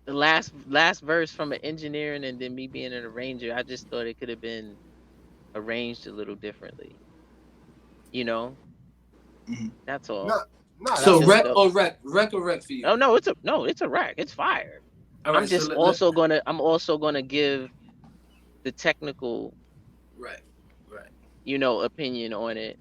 The last verse from an engineering and then me being an arranger, I just thought it could have been arranged a little differently. That's all. So rec or rec for you? Oh no, it's a rec. It's fire. Right, I'm also gonna give the technical right. Opinion on it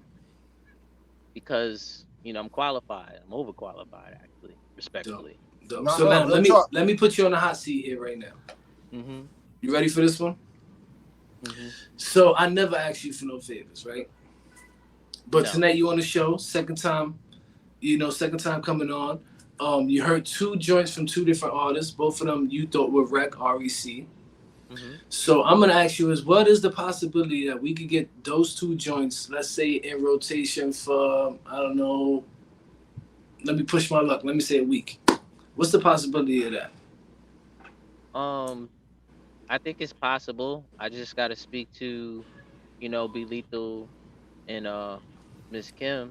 because I'm qualified. I'm overqualified actually, respectfully. Dope. So now let me put you on the hot seat here right now. Mm-hmm. You ready for this one? Mm-hmm. So I never ask you for no favors, right? But tonight you on the show, second time coming on. You heard two joints from two different artists. Both of them you thought were REC. Mm-hmm. So I'm gonna ask you what is the possibility that we could get those two joints, let's say in rotation for, I don't know, let me push my luck. Let me say a week. What's the possibility of that? I think it's possible. I just got to speak to, Be Lethal and Miss Kim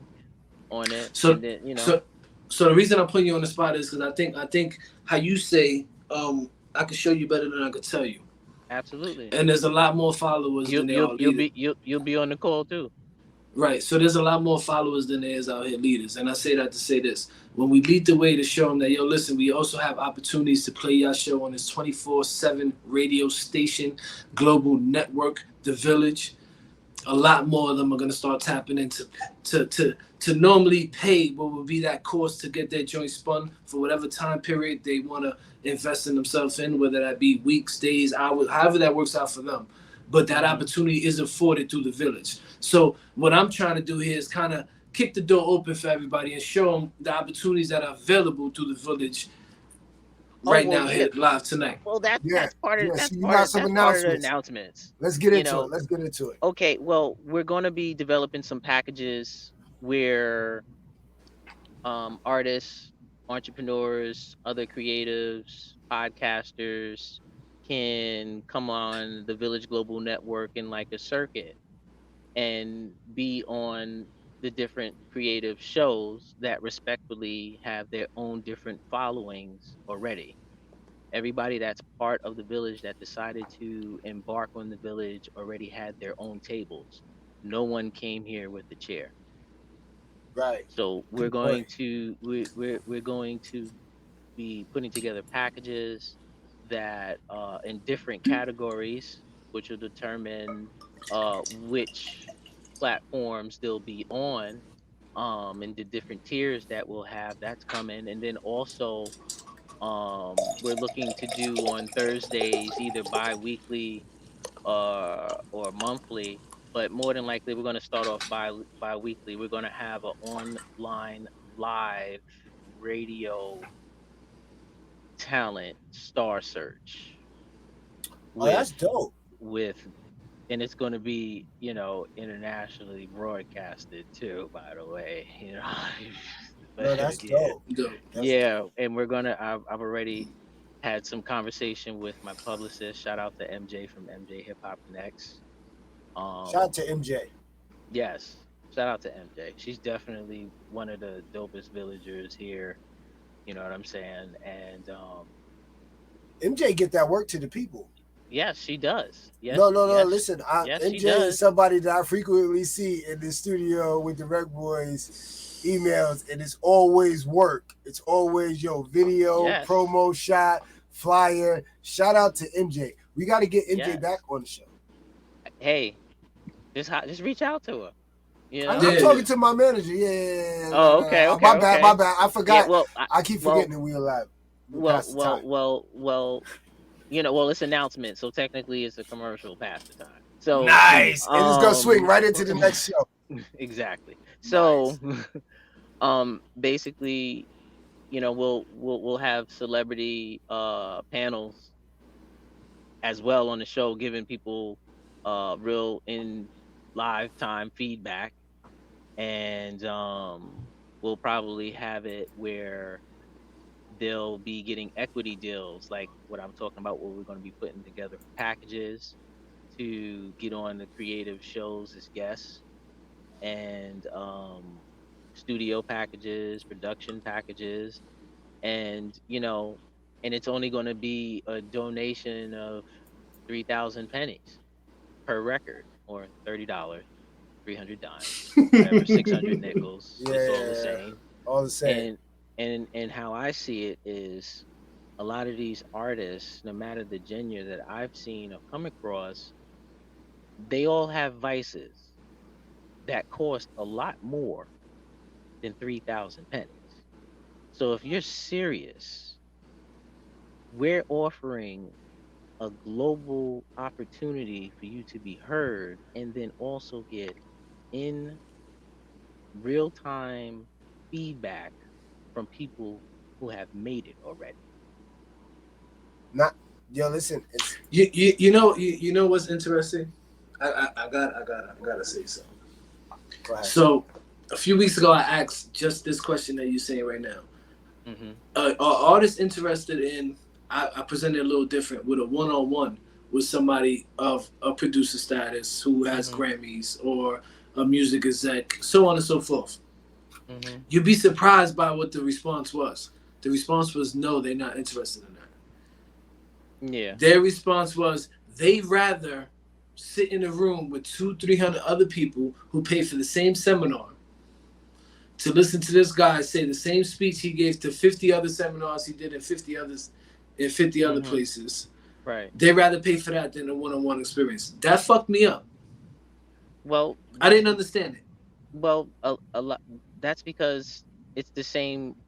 on it. So, and then, so the reason I'm putting you on the spot is because I think how you say, I can show you better than I could tell you. Absolutely. And there's a lot more followers than there are leaders. You'll be on the call too. Right. So there's a lot more followers than there is out here leaders. And I say that to say this. When we lead the way to show them that, yo, listen, we also have opportunities to play your show on this 24/7 radio station, global network, The Village. A lot more of them are going to start tapping into to normally pay what would be that cost to get their joint spun for whatever time period they want to invest in themselves in, whether that be weeks, days, hours, however that works out for them. But that opportunity is afforded through The Village. So what I'm trying to do here is kind of kick the door open for everybody and show them the opportunities that are available through The Village now here live tonight. Well, that's part of that's so part of the announcements. Let's get into it. Okay, well, we're going to be developing some packages where artists, entrepreneurs, other creatives, podcasters can come on the Village Global Network in like a circuit and be on the different creative shows that respectfully have their own different followings already. Everybody that's part of the Village that decided to embark on the Village already had their own tables. No one came here with a chair. Right. So we're going to be putting together packages that in different categories, which will determine which platforms they'll be on, and the different tiers that we'll have. That's coming, and then also We're looking to do on Thursdays either bi-weekly or monthly, but more than likely we're going to start off bi-weekly. We're going to have an online live radio talent star search Oh, that's with dope. with and it's going to be, internationally broadcasted too, by the way, No, that's yeah, dope. That's yeah. And I've already had some conversation with my publicist. Shout out to MJ from MJ Hip Hop Connects. shout um out to MJ. yes, shout out to MJ. She's definitely one of the dopest villagers here, you know what I'm saying? And MJ get that work to the people. yes, she does. No, Yes, no, no. yes, Listen, yes, she MJ is does. somebody that I frequently see in the studio with the Rec Boys emails, and it's always work. It's always video, Yes, promo shot, flyer. Shout out to MJ. We got to get MJ yes. back on the show. Hey, just reach out to her. You I'm, know. I'm talking to my manager. Yeah, Oh, okay, okay, my bad, my okay. bad. I Yeah. forgot. Well, I keep forgetting that we alive. We well, passed the well, time. well, well. Well, it's announcement, so technically it's a commercial past the time. So, Nice, and it's gonna swing right into the next show. exactly. So, Nice. basically, we'll have celebrity panels as well on the show, giving people real in live time feedback, and we'll probably have it where they'll be getting equity deals like what I'm talking about, where we're going to be putting together packages to get on the creative shows as guests, and studio packages, production packages, and and it's only going to be a donation of 3,000 pennies per record, or $30, 300 dimes, whatever, 600 nickels. It's all the Yeah, same. all the same. And how I see it is, a lot of these artists, no matter the genre that I've seen or come across, they all have vices that cost a lot more than 3,000 pennies. So if you're serious, we're offering a global opportunity for you to be heard, and then also get in real time feedback from people who have made it already. Not yo. Listen, it's You know what's interesting? I gotta say something. go ahead. So a few weeks ago, I asked just this question that you're saying right now. Mm-hmm. Are artists interested in? I presented a little different with a one-on-one with somebody of a producer status who has Grammys or a music exec, so on and so forth. Mm-hmm. You'd be surprised by what the response was. The response was no, they're not interested in that. Yeah. Their response was they'd rather sit in a room with 200-300 other people who pay for the same seminar to listen to this guy say the same speech he gave to 50 other seminars he did in 50 others in 50 other places. Right. They'd rather pay for that than a one-on-one experience. That fucked me up. Well, I didn't understand it. Well, a lot. That's because it's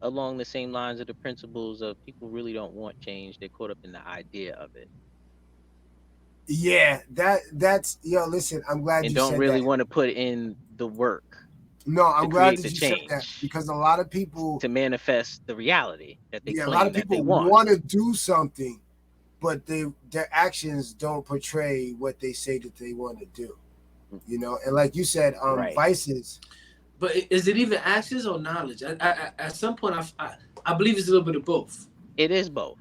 along the same lines of the principles of people really don't want change. They're caught up in the idea of it, Yeah, that's yo. Listen, I'm glad and you don't said really that. want to put in the work No, to I'm glad create that the you said that change, because a lot of people, to manifest the reality that they yeah, a lot claim of that they people want. want to do something, but their actions don't portray what they say that they want to do. And like you said, Right. vices. But is it even actions or knowledge? At some point, I believe it's a little bit of both. It is both.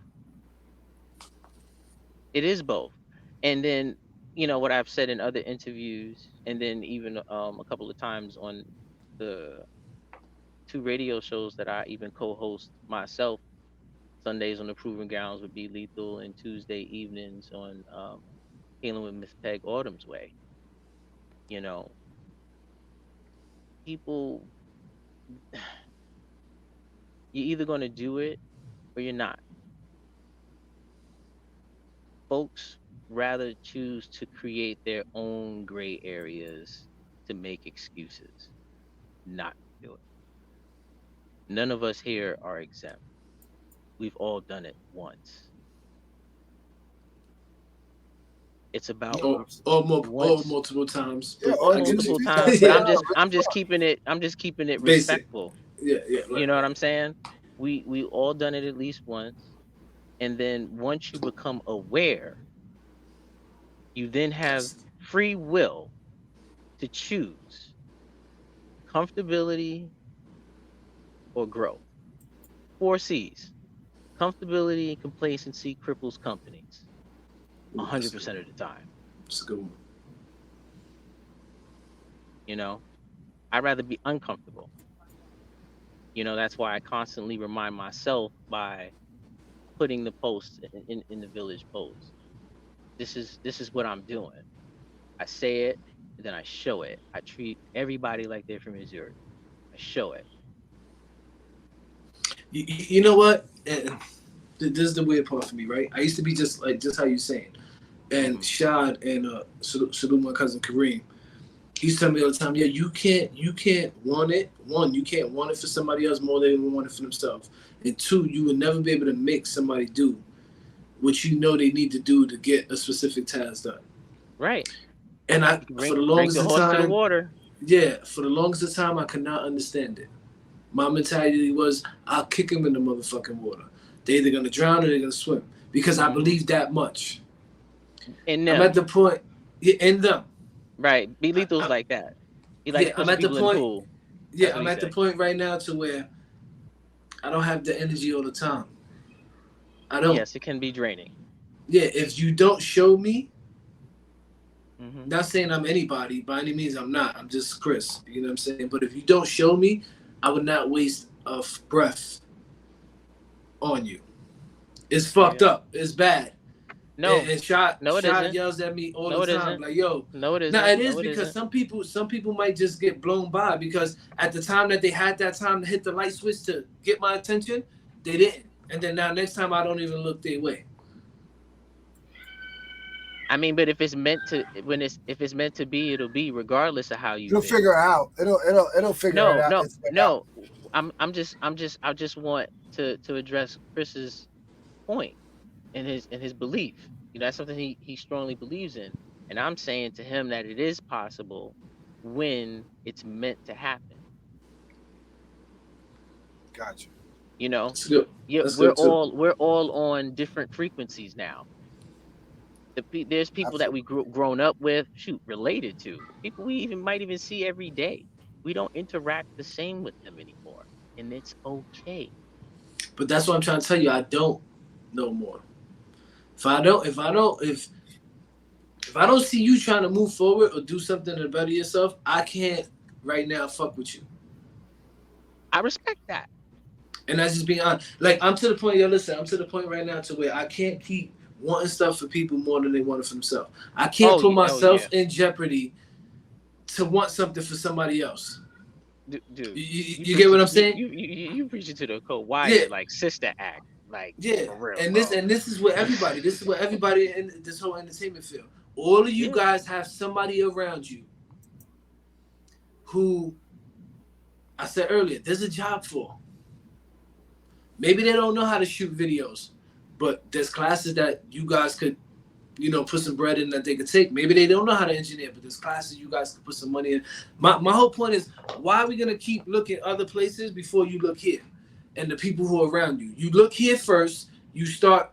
It is both. And then, what I've said in other interviews, and then even a couple of times on the 2 radio shows that I even co-host myself. Sundays on the Proving Grounds would be Lethal, and Tuesday evenings on Healing with Miss Peg Autumn's Way. People, you're either going to do it or you're not. Folks rather choose to create their own gray areas to make excuses not to do it. None of us here are exempt. we've all done it once. It's about once multiple times. Yeah, or I get multiple you. times, but Yeah. I'm just keeping it Basic. respectful. Yeah, right. You know what I'm saying? We all done it at least once, and then once you become aware, you then have free will to choose comfortability or growth. 4 C's: comfortability and complacency cripples companies 100% of the time. That's a good one. You know, I'd rather be uncomfortable. That's why I constantly remind myself by putting the post in the village post. This is what I'm doing. I say it, and then I show it. I treat everybody like they're from Missouri. I show it. You know what? And this is the weird part for me, right? I used to be just how you saying, and Shad and salute my cousin Kareem. He used to tell me all the time, yeah, you can't want it. One, you can't want it for somebody else more than they want it for themselves. And two, you will never be able to make somebody do what you know they need to do to get a specific task done. Right. And for the longest bring the horse time, to the water. Yeah, for the longest time, I could not understand it. My mentality was, I'll kick them in the motherfucking water. They're either gonna drown or they're gonna swim because I believe that much. In I'm them. at the point, in them. Right. Be lethal's like that. He likes I'm at the people in point. the pool. Yeah, I'm at the point right now to where I don't have the energy all the time. I don't. Yes, it can be draining. Yeah, if you don't show me, not saying I'm anybody, by any means I'm not. I'm just Chris, you know what I'm saying? But if you don't show me, I would not waste a breath on you. It's fucked up. It's bad. No. And Shot isn't. yells at me all the time. Isn't. Like, yo. No, it isn't. Now, it is no, it because isn't. some people might just get blown by because at the time that they had that time to hit the light switch to get my attention, they didn't. And then now next time I don't even look their way. I mean, but if it's meant to be, it'll be regardless of how you You'll figure it out. It'll figure it out. No. I just want to address Chris's point and his belief. That's something he strongly believes in. And I'm saying to him that it is possible when it's meant to happen. Gotcha. We're all on different frequencies now. There's people that we grown up with, related to, people we might even see every day. We don't interact the same with them anymore, and it's okay. But that's what I'm trying to tell you. I don't know more. If I don't see you trying to move forward or do something to better yourself, I can't right now fuck with you. I respect that. And that's just being honest. Like, I'm to the point, I'm to the point right now to where I can't keep wanting stuff for people more than they want it for themselves. I can't put myself in jeopardy to want something for somebody else. Dude, you get what I'm saying? You preach it to the core. Why like sister act? Like, for real, and this is what everybody. This is what everybody in this whole entertainment field. All of you guys have somebody around you who I said earlier, there's a job for. Maybe they don't know how to shoot videos, but there's classes that you guys could, put some bread in that they could take. Maybe they don't know how to engineer, but there's classes you guys could put some money in. My whole point is, why are we gonna keep looking other places before you look here? And the people who are around you. You look here first, you start.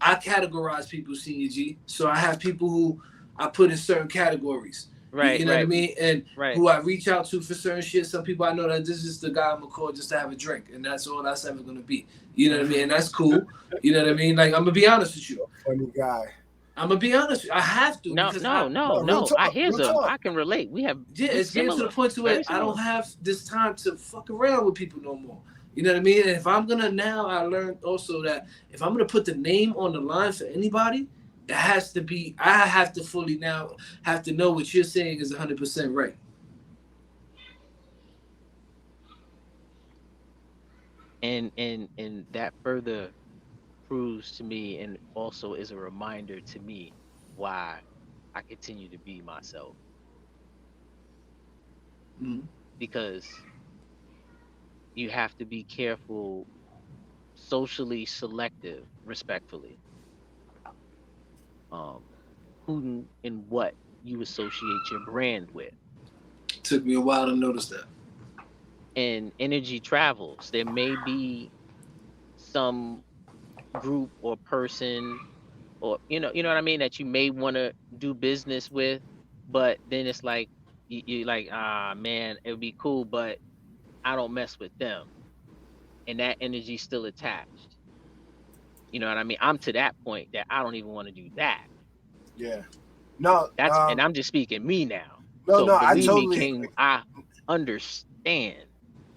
I categorize people, Senior G. So I have people who I put in certain categories. Right. You know what I mean? And right. who I reach out to for certain shit. Some people I know that this is the guy I'm gonna call just to have a drink. And that's all that's ever gonna be. You know what I mean? And that's cool. You know what I mean? Like, I'm gonna be honest with you. Funny guy. I'm gonna be honest with you. I have to. No. I hear them. I can relate. We have it's getting to the point to where I don't have this time to fuck around with people no more. You know what I mean? And if I'm gonna I learned also that if I'm gonna put the name on the line for anybody, it has to be. I have to fully now have to know what you're saying is 100% right. And that further proves to me, and also is a reminder to me, why I continue to be myself. Mm-hmm. Because you have to be careful socially selective, respectfully. Who and what you associate your brand with. Took me a while to notice that. And energy travels. There may be some group or person, or you know what I mean, that you may want to do business with, but then it's like you like, ah man, it would be cool, but I don't mess with them, and that energy's still attached. You know what I mean? I'm to that point that I don't even want to do that. Yeah. No. And I'm just speaking me now. No. So No. I believe me, totally King, agree. I understand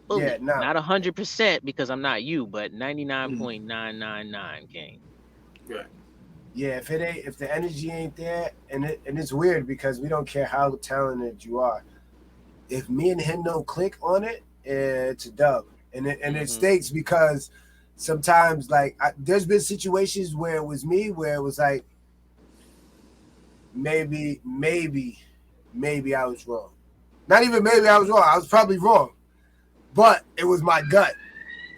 fully. Yeah. No. Not 100% because I'm not you, but 99.999, King. Right. Yeah. If the energy ain't there, and it's weird because we don't care how talented you are. If me and him don't click on it, it's a dub, and it stakes because sometimes like there's been situations where it was me where it was like maybe I was wrong. Not even maybe I was wrong. I was probably wrong, but it was my gut,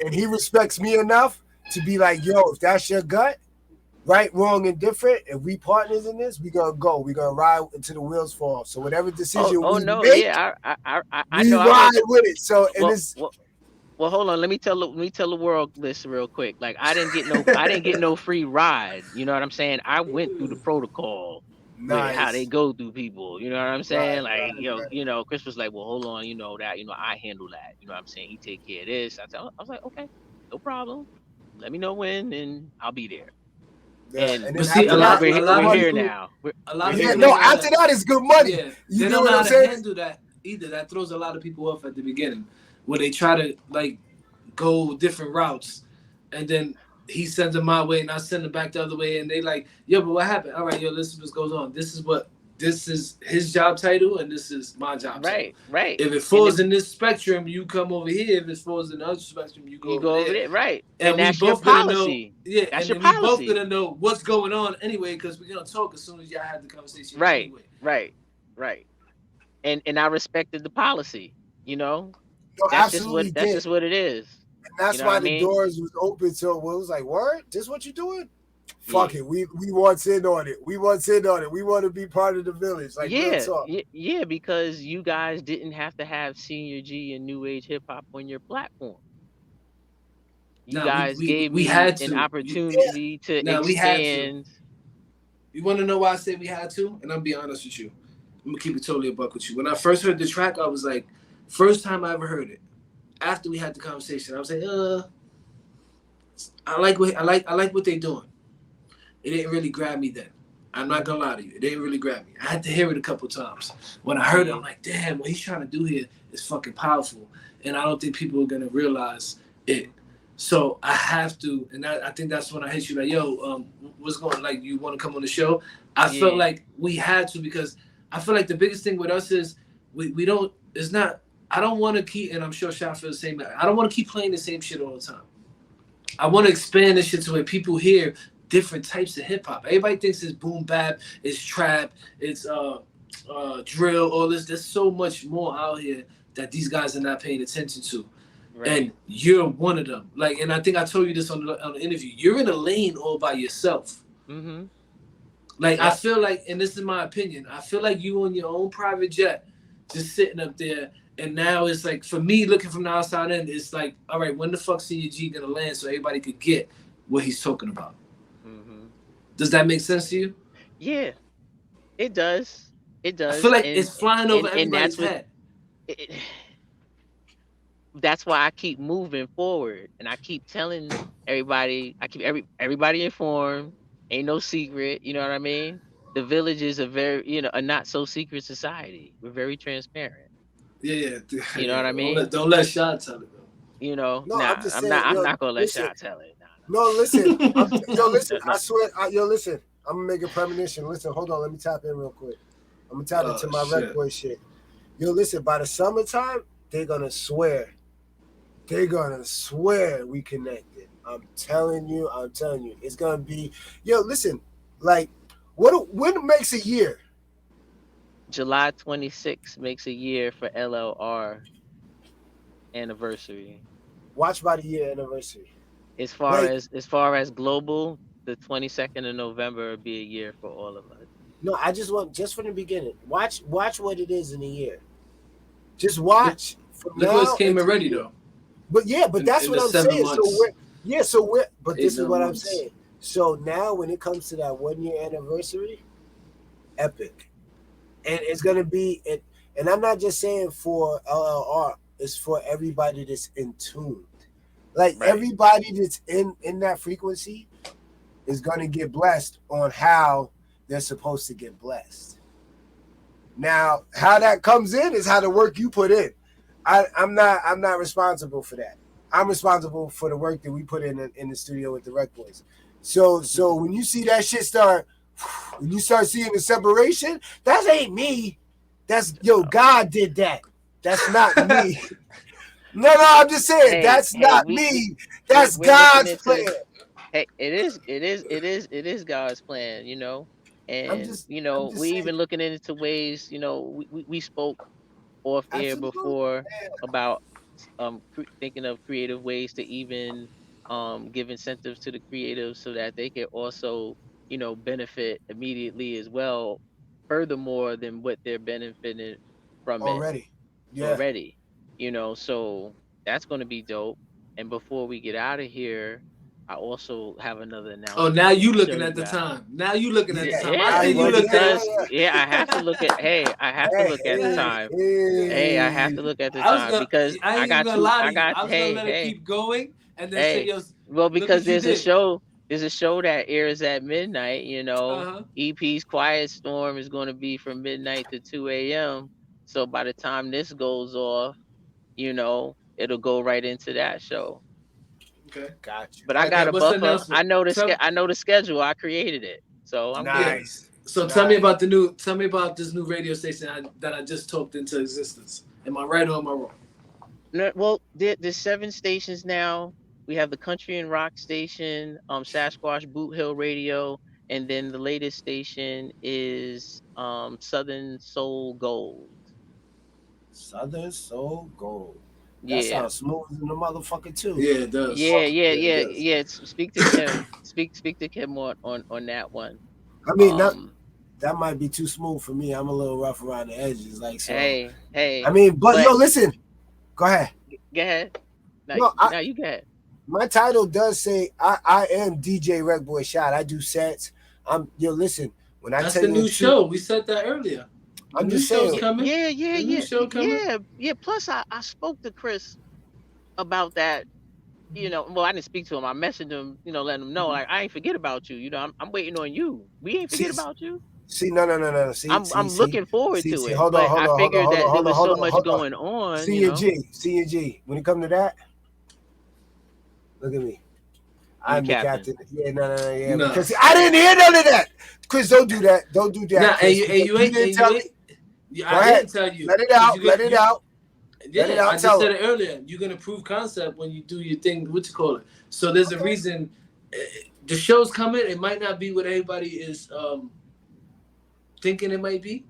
and he respects me enough to be like, yo, if that's your gut, right, wrong, and different, if we partners in this, we gonna go. We gonna ride until the wheels fall. So whatever decision we No, make, yeah, I we know. ride with it. So and Well, it's well, hold on. Let me tell the world this real quick. Like I didn't get no free ride. You know what I'm saying? I went through the protocol with how they nice. go through people. You know what I'm Right, saying? Like, right. Chris was like, well, hold on, that, I handle that. You know what I'm saying? He take care of this. I was like, okay, no problem. Let me know when, and I'll be there. Yeah, And and But then see, after a that, lot, it's a good lot we're of money. here people, now. a lot of Yeah, people no, don't know after that it's good money. Yeah, You they get don't what know I'm how to saying? handle that either. That throws a lot of people off at the beginning, where they try to like go different routes, and then he sends them my way, and I send them back the other way, and they like, yo, but what happened? All right, yo, listen, what goes on. This is his job title, and this is my job title. Right. If it And falls in this spectrum, you come over here. If it falls in the other spectrum, you go you over go over there. there, right? And And we that's your both gonna know, policy. yeah. That's And your then we both policy. gonna know what's going on anyway, because we're gonna talk as soon as y'all have the conversation Right, anyway. right. And I respected the policy. You know, No, that's just absolutely did. what it is. And You that's know what I why the mean? doors was open to it was like, word, this what you doing? Fuck Yeah. it. We want in on it. We want in on it. We want to be part of the village. Like real talk. Yeah, because you guys didn't have to have Senior G and New Age Hip Hop on your platform. You Now guys gave we me had an to. opportunity to Now we had to. expand. You want to know why I say we had to? And I'm be honest with you. I'm gonna keep it totally a buck with you. When I first heard the track, I was like, first time I ever heard it. After we had the conversation, I was like, I like what they doing. It didn't really grab me then. I'm not gonna lie to you. It didn't really grab me. I had to hear it a couple times. When I heard it, I'm like, damn, what he's trying to do here is fucking powerful. And I don't think people are gonna realize it. So I have to, and I think that's when I hit you like, yo, what's going on? Like, you want to come on the show? I felt like we had to, because I feel like the biggest thing with us is we don't, it's not, I don't want to keep, and I'm sure Shaq feels the same, I don't want to keep playing the same shit all the time. I want to expand this shit to where people hear different types of hip hop. Everybody thinks it's boom bap, it's trap, it's drill, all this. There's so much more out here that these guys are not paying attention to. Right. And you're one of them. Like, and I think I told you this on the interview. You're in a lane all by yourself. Mm-hmm. Like, I feel like, and this is my opinion, I feel like you on your own private jet, just sitting up there. And now it's like, for me, looking from the outside in, it's like, all right, when the fuck Senior G gonna land so everybody could get what he's talking about? Mm-hmm. Does that make sense to you? Yeah, it does. It does. I feel like it's flying over everybody's head. That's why I keep moving forward, and I keep telling everybody. I keep everybody informed. Ain't no secret. You know what I mean? The village is a not so secret society. We're very transparent. Yeah. You know what I mean? Don't let Sean tell it though. You know, no, I'm just saying, I'm not gonna let Sean tell it. No, listen. Listen. I swear. Listen. I'm gonna make a premonition. Listen, hold on. Let me tap in real quick. I'm gonna tap into my RecBoys shit. Yo, listen. By the summertime, they're gonna swear. They're gonna swear we connected. I'm telling you. It's gonna be. Yo, listen. Like, when makes a year? July 26th makes a year for LLR anniversary. Watch by the year anniversary. As far Like, as global, the 22nd of November will be a year for all of us. no, I just want just from the beginning. Watch what it is in a year. Just watch from Look what's now came until already though. But yeah, but that's In what the I'm 7 saying. So months. but 8, this is 9 what I'm months. saying. So now when it comes to that 1 year anniversary, epic. And it's gonna be it, and I'm not just saying for LLR, it's for everybody that's in tune. Like Right. everybody that's in that frequency is gonna get blessed on how they're supposed to get blessed. Now, how that comes in is how the work you put in. I'm not responsible for that. I'm responsible for the work that we put in the studio with the RecBoys. So when you see that shit start, when you start seeing the separation, that ain't me. That's God did that. That's not me. No, I'm just saying that's not me. That's We're looking God's plan. into. Hey, it is God's plan, you know, and I'm just we saying. even looking into ways, we spoke off air Absolutely. before about thinking of creative ways to even give incentives to the creatives so that they can also benefit immediately as well, furthermore than what they're benefiting from it Already. Yeah. already. So that's going to be dope. And before we get out of here, I also have another Oh, announcement now I want you to show looking you at the guys. time. Now you looking at the time. I Yeah, see you well, looking at because it. I have to look at. Hey, I have to look at the time. Hey, I have to look at the I was time gonna. because I I ain't even got gonna two. lie to I you. got I was gonna hey, let it hey, keep going and then say, hey. "Yo, Well, look because what you there's a did." show. There's a show that airs at midnight. Uh-huh. EP's Quiet Storm is going to be from midnight to 2 a.m. So by the time this goes off, it'll go right into that show. Okay. Got you. But All I right, got man. a What's the buffer. announcement? I know the schedule. I created it, so I'm good. Nice. So tell me about Tell me about this new radio station that I just talked into existence. Am I right or am I wrong? No, well, there's 7 stations now. We have the country and rock station, Sasquatch Boot Hill Radio, and then the latest station is Southern Soul Gold. Southern Soul Gold. That Yeah. sounds smooth in the motherfucker too. Yeah, it does. Yeah. Speak to Kim. Speak to Kim on that one. I mean, that might be too smooth for me. I'm a little rough around the edges, like so. Hey. I mean, but yo, listen. Go ahead. Go ahead. No, now you go ahead. My title does say I am DJ RecBoy Shot. I do sets. Listen. When I That's tell the you new show. We said that earlier. I'm just saying. Coming. Yeah. The new show coming. Yeah. Plus, I spoke to Chris about that. Well, I didn't speak to him. I messaged him. Letting him know, like, I ain't forget about you. I'm waiting on you. We ain't forget about you. See, no. See, I'm looking forward to it. Hold but on. I figured that there was so much going on. C and G. When it comes to that, look at me. I'm the captain. Yeah, no. No. Because I didn't hear none of that. Chris, don't do that. Don't do that. Nah, Chris, and you ain't. didn't tell me. I didn't tell you. Let it out. Let it out. Yeah, I just said it earlier. You're gonna prove concept when you do your thing. What you call it? So there's a reason. The show's coming. It might not be what everybody is thinking it might be.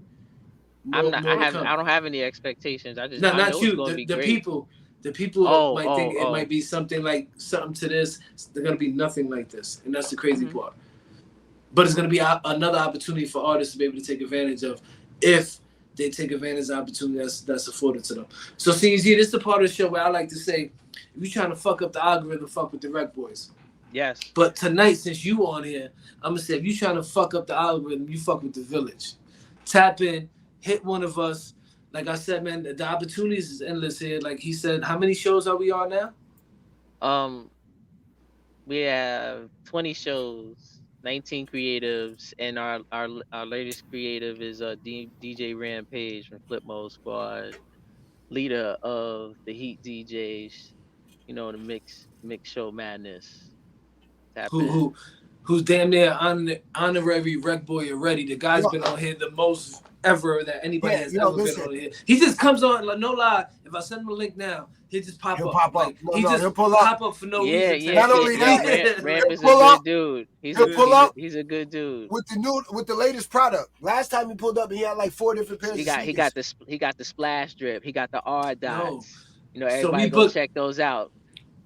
I don't have any expectations. I not know you. It's gonna be the great. people. The people might think it might be something to this. They're gonna be nothing like this, and that's the crazy part. But it's gonna be another opportunity for artists to be able to take advantage of if they take advantage of the opportunity that's afforded to them. So CZ, this is the part of the show where I like to say, if you're trying to fuck up the algorithm, fuck with the RecBoys. Yes. But tonight, since you on here, I'm gonna say if you're trying to fuck up the algorithm, you fuck with the village. Tap in, hit one of us. Like I said, man, the opportunities is endless here. Like he said, how many shows are we on now? We have 20 shows, 19 creatives, and our latest creative is DJ Rampage from Flip Mode Squad, leader of the Heat DJs. The mix show madness. Tap in. Who's damn near honorary RecBoy already. The guy's been on here the most ever that anybody has ever been on here. He just comes on, like, no lie. If I send him a link now, he'll just pop up. Like, he'll pull up for no reason. Yeah. Not only that, Ramp is a good dude. He's a good dude. With the latest product. Last time he pulled up, he had like 4 different pairs. He got the splash drip. He got the R dots. So everybody go check those out.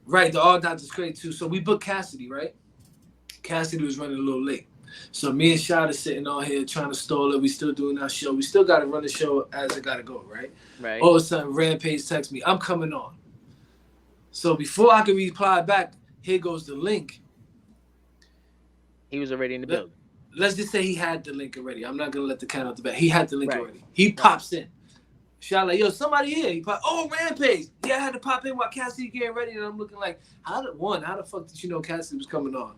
Right, the All Doctors Crazy too. So we booked Cassidy, right? Cassidy was running a little late. So me and Shad are sitting on here trying to stall it. We still doing our show. We still got to run the show as it got to go, right? Right. All of a sudden, Rampage texts me, I'm coming on. So before I could reply back, here goes the link. He was already in the building. Let's just say he had the link already. I'm not going to let the cat out the bag. He had the link Right. already. He pops in. Shad like, yo, somebody here. He pop, oh, Rampage. Yeah, I had to pop in while Cassidy getting ready. And I'm looking like, how the fuck did you know Cassidy was coming on?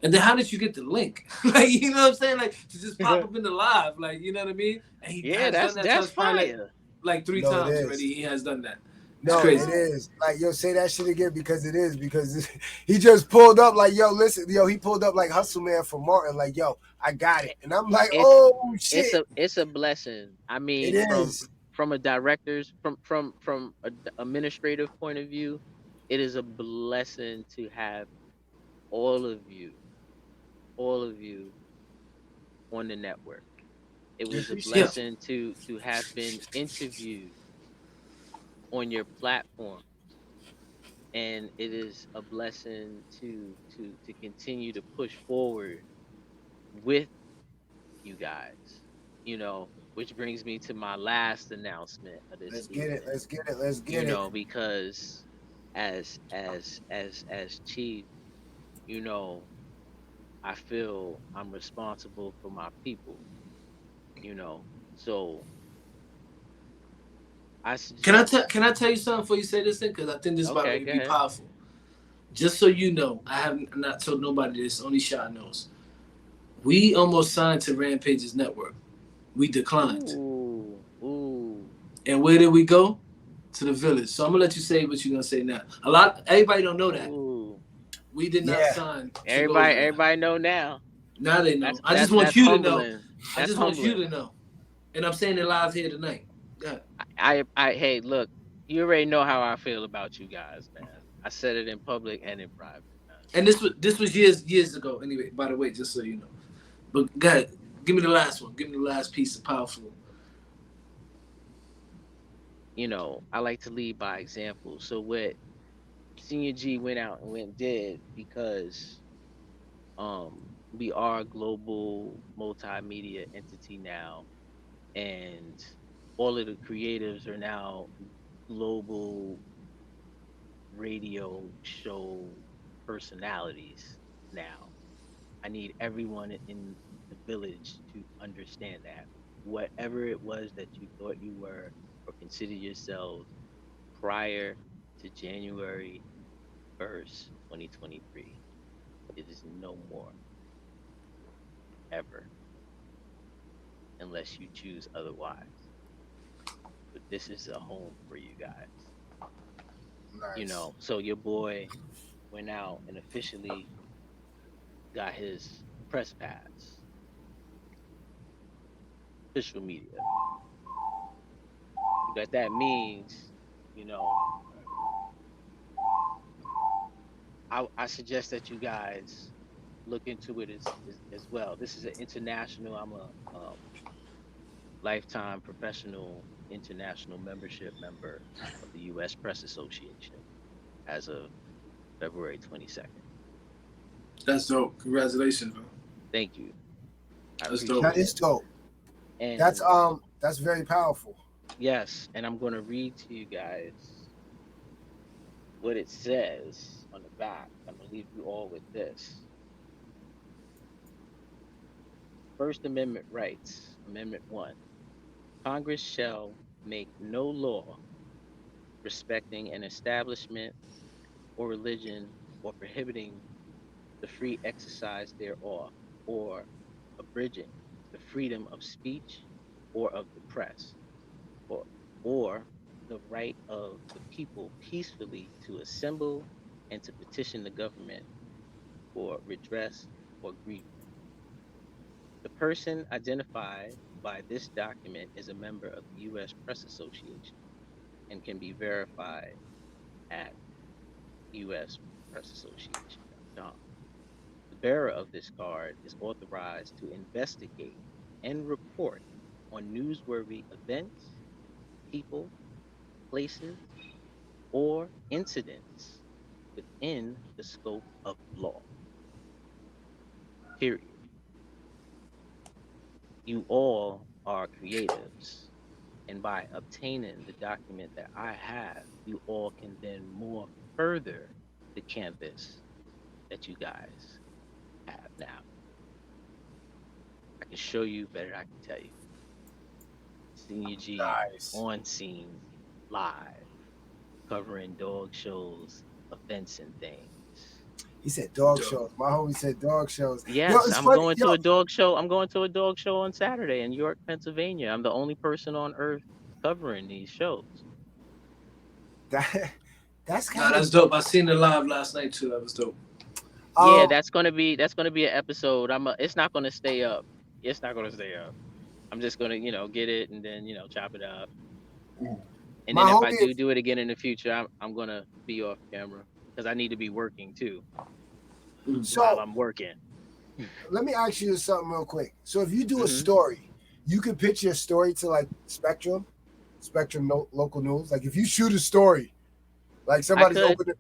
And then how did you get the link? Like, you know what I'm saying? Like, to just pop up in the live. Like, you know what I mean? And he has done that to us probably like 3 times already. He has done that. It's crazy. It is. Like, yo, say that shit again because it is. Because he just pulled up like, yo, listen, yo, he pulled up like Hustle Man for Martin. Like, yo, I got it. And I'm like, oh, shit. It's a blessing. I mean, from a director's, from an administrative point of view, it is a blessing to have all of you on the network. It was a blessing to have been interviewed on your platform, and it is a blessing to continue to push forward with you guys. You know, which brings me to my last announcement of this. Let's get it. You know, because as chief, you know, I feel I'm responsible for my people. You know, so I suggest. Can I tell you something before you say this thing? Because I think this is about to be powerful. Just so you know, I have not told nobody this. Only Shad knows. We almost signed to Rampage's network. We declined. Ooh. And where did we go? To the Village. So I'm gonna let you say what you're gonna say now. Everybody don't know that. We did not sign. Everybody know now. Now they know. I just want you to know. I just want you to know. And I'm saying it live here tonight. Hey, look, you already know how I feel about you guys, man. I said it in public and in private. Man. And this was years ago. Anyway, by the way, just so you know. But go ahead, give me the last one. Give me the last piece of powerful. You know, I like to lead by example. So what Senior G went out and did, because we are a global multimedia entity now, and all of the creatives are now global radio show personalities now. I need everyone in the village to understand that. Whatever it was that you thought you were or considered yourselves prior to January 1st, 2023, it is no more. Ever. Unless you choose otherwise. But this is a home for you guys. Nice. You know, so your boy went out and officially got his press pass. Official media. But that means, you know, I suggest that you guys look into it as well. This is an international, I'm a lifetime professional international membership member of the U.S. Press Association as of February 22nd. That's dope. Congratulations, bro. Thank you. That's dope. That is dope. And that's very powerful. Yes, and I'm going to read to you guys what it says on the back. I'm going to leave you all with this. First Amendment rights, Amendment 1. Congress shall make no law respecting an establishment or religion or prohibiting the free exercise thereof or abridging the freedom of speech or of the press or the right of the people peacefully to assemble and to petition the government for redress or grievance. The person identified by this document is a member of the U.S. Press Association and can be verified at uspressassociation.com. The bearer of this card is authorized to investigate and report on newsworthy events, people, places, or incidents within the scope of law. Period. You all are creatives. And by obtaining the document that I have, you all can then more further the canvas that you guys have now. I can show you better than I can tell you. Senior G on scene, live, covering dog shows, events and things. He said dog shows. My homie said dog shows. Yes, I'm going to a dog show. I'm going to a dog show on Saturday in York, Pennsylvania. I'm the only person on earth covering these shows. That's dope. I seen it live last night too. That was dope. Yeah, that's gonna be an episode. It's not gonna stay up. It's not gonna stay up. I'm just gonna, get it and then, chop it up. And then if I do it again in the future, I'm gonna be off camera because I need to be working too. While I'm working. Let me ask you something real quick. So if you do a story, you can pitch your story to like Spectrum local news. Like if you shoot a story, like somebody's open it.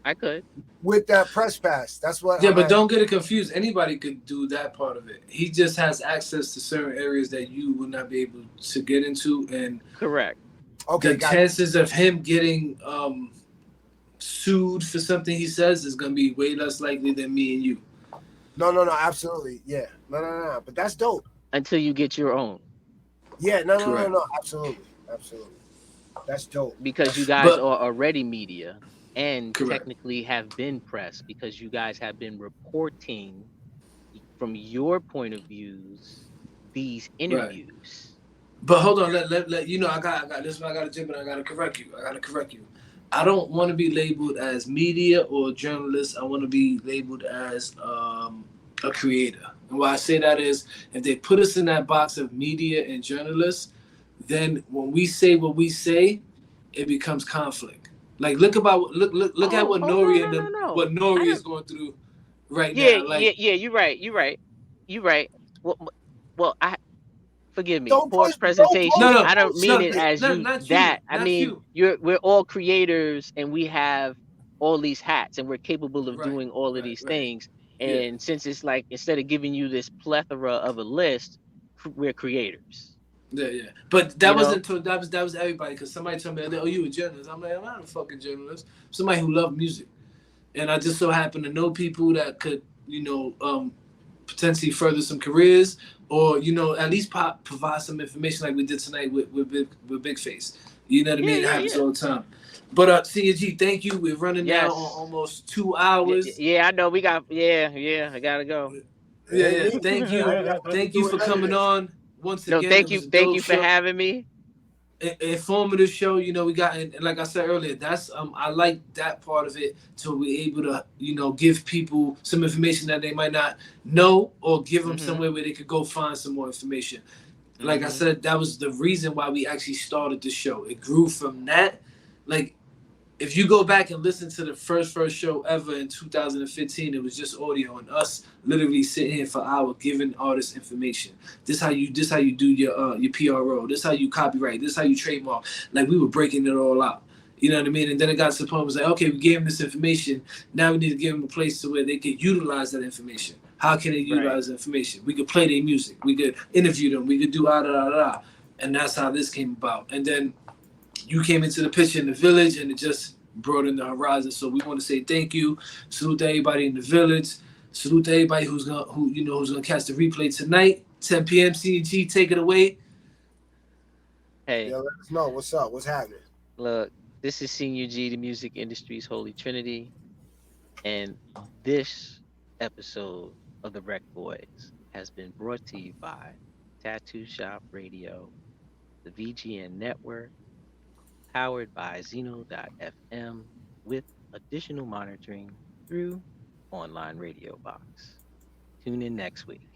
I could. With that press pass. That's what. Yeah, but don't get it confused. Anybody could do that part of it. He just has access to certain areas that you would not be able to get into. And correct. Okay. The chances of him getting sued for something he says is going to be way less likely than me and you. No, absolutely. Yeah. No. But that's dope. Until you get your own. Yeah, no. Absolutely. That's dope. Because you guys are already media and technically have been press because you guys have been reporting from your point of views these interviews. Right. But hold on, let I got this one. I got to jump in. I got to correct you. I don't want to be labeled as media or journalist. I want to be labeled as a creator. And why I say that is, if they put us in that box of media and journalists, then when we say what we say, it becomes conflict. Like look at what Nori is going through right now. Like, you're right. Well, forgive me. Poor presentation. No, I don't mean it as that. I mean, we're all creators and we have all these hats and we're capable of doing all of these things. And since it's like instead of giving you this plethora of a list, we're creators. Yeah. But that that was everybody because somebody told me, "Oh, you a journalist?" I'm like, I'm not a fucking journalist. I'm somebody who loves music, and I just so happen to know people that could, potentially further some careers, or at least provide some information like we did tonight with Big Face. You know what I mean? It happens all the time. But CG, thank you. We're running now on almost 2 hours. Yeah, I know. We got. I gotta go. Yeah. Thank you for coming on. Once again, thank you for having me. Informative show, we got, and like I said earlier, that's I like that part of it to be able to give people some information that they might not know, or give them somewhere where they could go find some more information. Like I said, that was the reason why we actually started the show. It grew from that. Like if you go back and listen to the first show ever in 2015, it was just audio and us literally sitting here for hours giving artists information. This how you do your PRO. This how you copyright. This how you trademark. Like we were breaking it all out. You know what I mean? And then it got to the point where it was like, okay, we gave them this information. Now we need to give them a place to where they can utilize that information. How can they utilize the information? We could play their music. We could interview them. We could do and that's how this came about. And then you came into the picture in the village, and it just broadened the horizon. So we want to say thank you. Salute to everybody in the village. Salute to everybody who's gonna catch the replay tonight, 10 p.m. CG, take it away. Hey, let us know what's up. What's happening? Look, this is Senior G, the music industry's holy trinity, and this episode of the RecBoys has been brought to you by Tattoo Shop Radio, the VGN Network, powered by Zeno.fm, with additional monitoring through Online Radio Box. Tune in next week.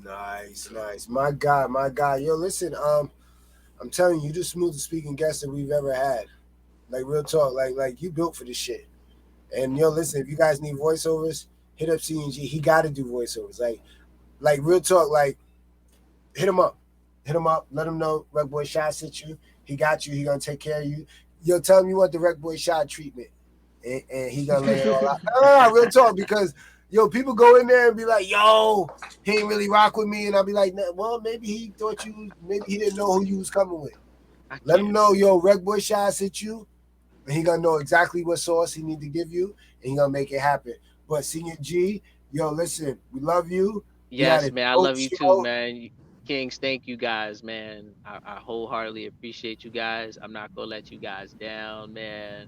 Nice. My God. Yo, listen, I'm telling you, you're the smoothest speaking guest that we've ever had. Like real talk, like you built for this shit. And yo, listen, if you guys need voiceovers, hit up CNG. He got to do voiceovers. Like real talk, like hit him up. Let him know RecBoy Shot sent you. He got you. He gonna take care of you. Yo, tell him you want the Rec Boy shot treatment, and he gonna lay it all out. No, real talk, because yo, people go in there and be like, yo, he ain't really rock with me, and I'll be like, nah, well, maybe he didn't know who you was coming with. Let him know, yo, Rec Boy shot sent you, and he gonna know exactly what sauce he need to give you, and he gonna make it happen. But Senior G, yo, listen, we love you. Yes, man. I love you too, man. Kings, thank you guys, man. I wholeheartedly appreciate you guys. I'm not gonna let you guys down, man.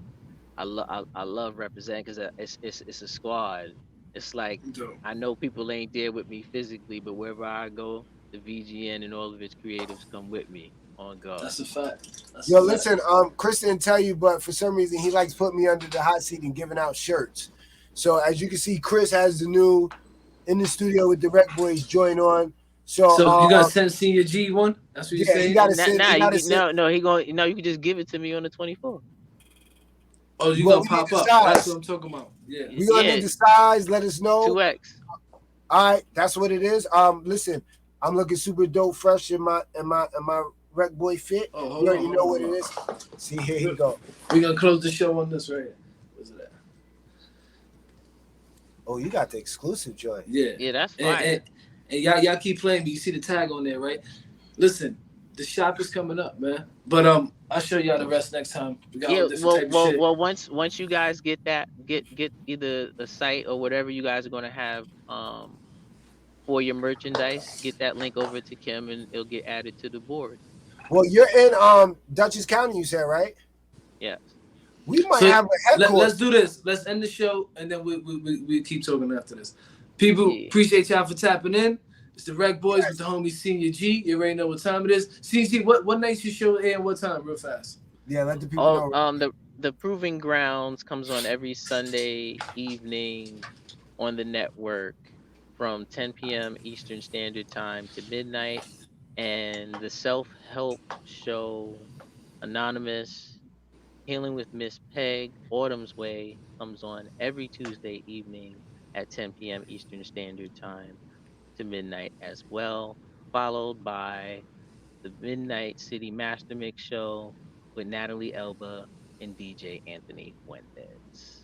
I love representing because it's a squad. It's like I know people ain't there with me physically, but wherever I go, the VGN and all of its creatives come with me. On God. That's a fact. Yo, listen, Chris didn't tell you, but for some reason he likes putting me under the hot seat and giving out shirts. So as you can see, Chris has the new In the Studio with the Rec Boys joint on. So you gotta send Senior G one. That's what you're saying. You gotta send. No, you can just give it to me on the 24th. Oh, you gonna pop up? That's what I'm talking about. Yeah, we gonna need the size. Let us know. 2X. All right, that's what it is. Listen, I'm looking super dope, fresh in my Rec Boy fit. You already know what it is. See, here you go. We gonna close the show on this right here. What's that? Oh, you got the exclusive joint. Yeah, that's fine. And y'all keep playing me. You see the tag on there, right? Listen, the shop is coming up, man. But I'll show y'all the rest next time. We got all different type of shit. Well, once you guys get either the site or whatever you guys are gonna have for your merchandise, get that link over to Kim and it'll get added to the board. Well, you're in Dutchess County, you said, right? Yes. We might have a headquarters. Let's do this. Let's end the show and then we keep talking after this. People, appreciate y'all for tapping in. It's the Rec Boys with the homie Senior G. You already know what time it is. Senior G, what nights you show air and what time, real fast? Yeah, let the people know. The Proving Grounds comes on every Sunday evening on the network from 10 p.m. Eastern Standard Time to midnight. And the self-help show, Anonymous, Healing with Miss Peg, Autumn's Way, comes on every Tuesday evening at 10 p.m. Eastern Standard Time to midnight as well, followed by the Midnight City Master Mix show with Natalie Elba and DJ Anthony Fuentes.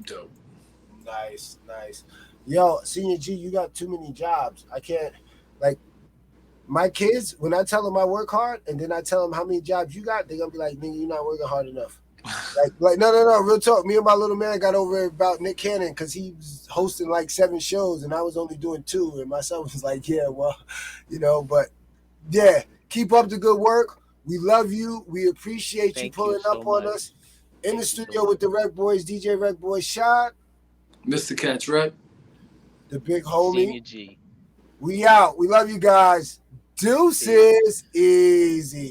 Dope. Nice. Yo, Senior G, you got too many jobs. I can't, like, my kids, when I tell them I work hard and then I tell them how many jobs you got, they're going to be like, nigga, you're not working hard enough. like no, real talk. Me and my little man got over about Nick Cannon because he was hosting like 7 shows and I was only doing 2. And my son was like, yeah, well, but yeah, keep up the good work. We love you. We appreciate you pulling up on us. In the studio with the Rec Boys, DJ Rec Boys Shot. Mr. Catch, right? The big homie. Senior G. We out. We love you guys. Deuces easy.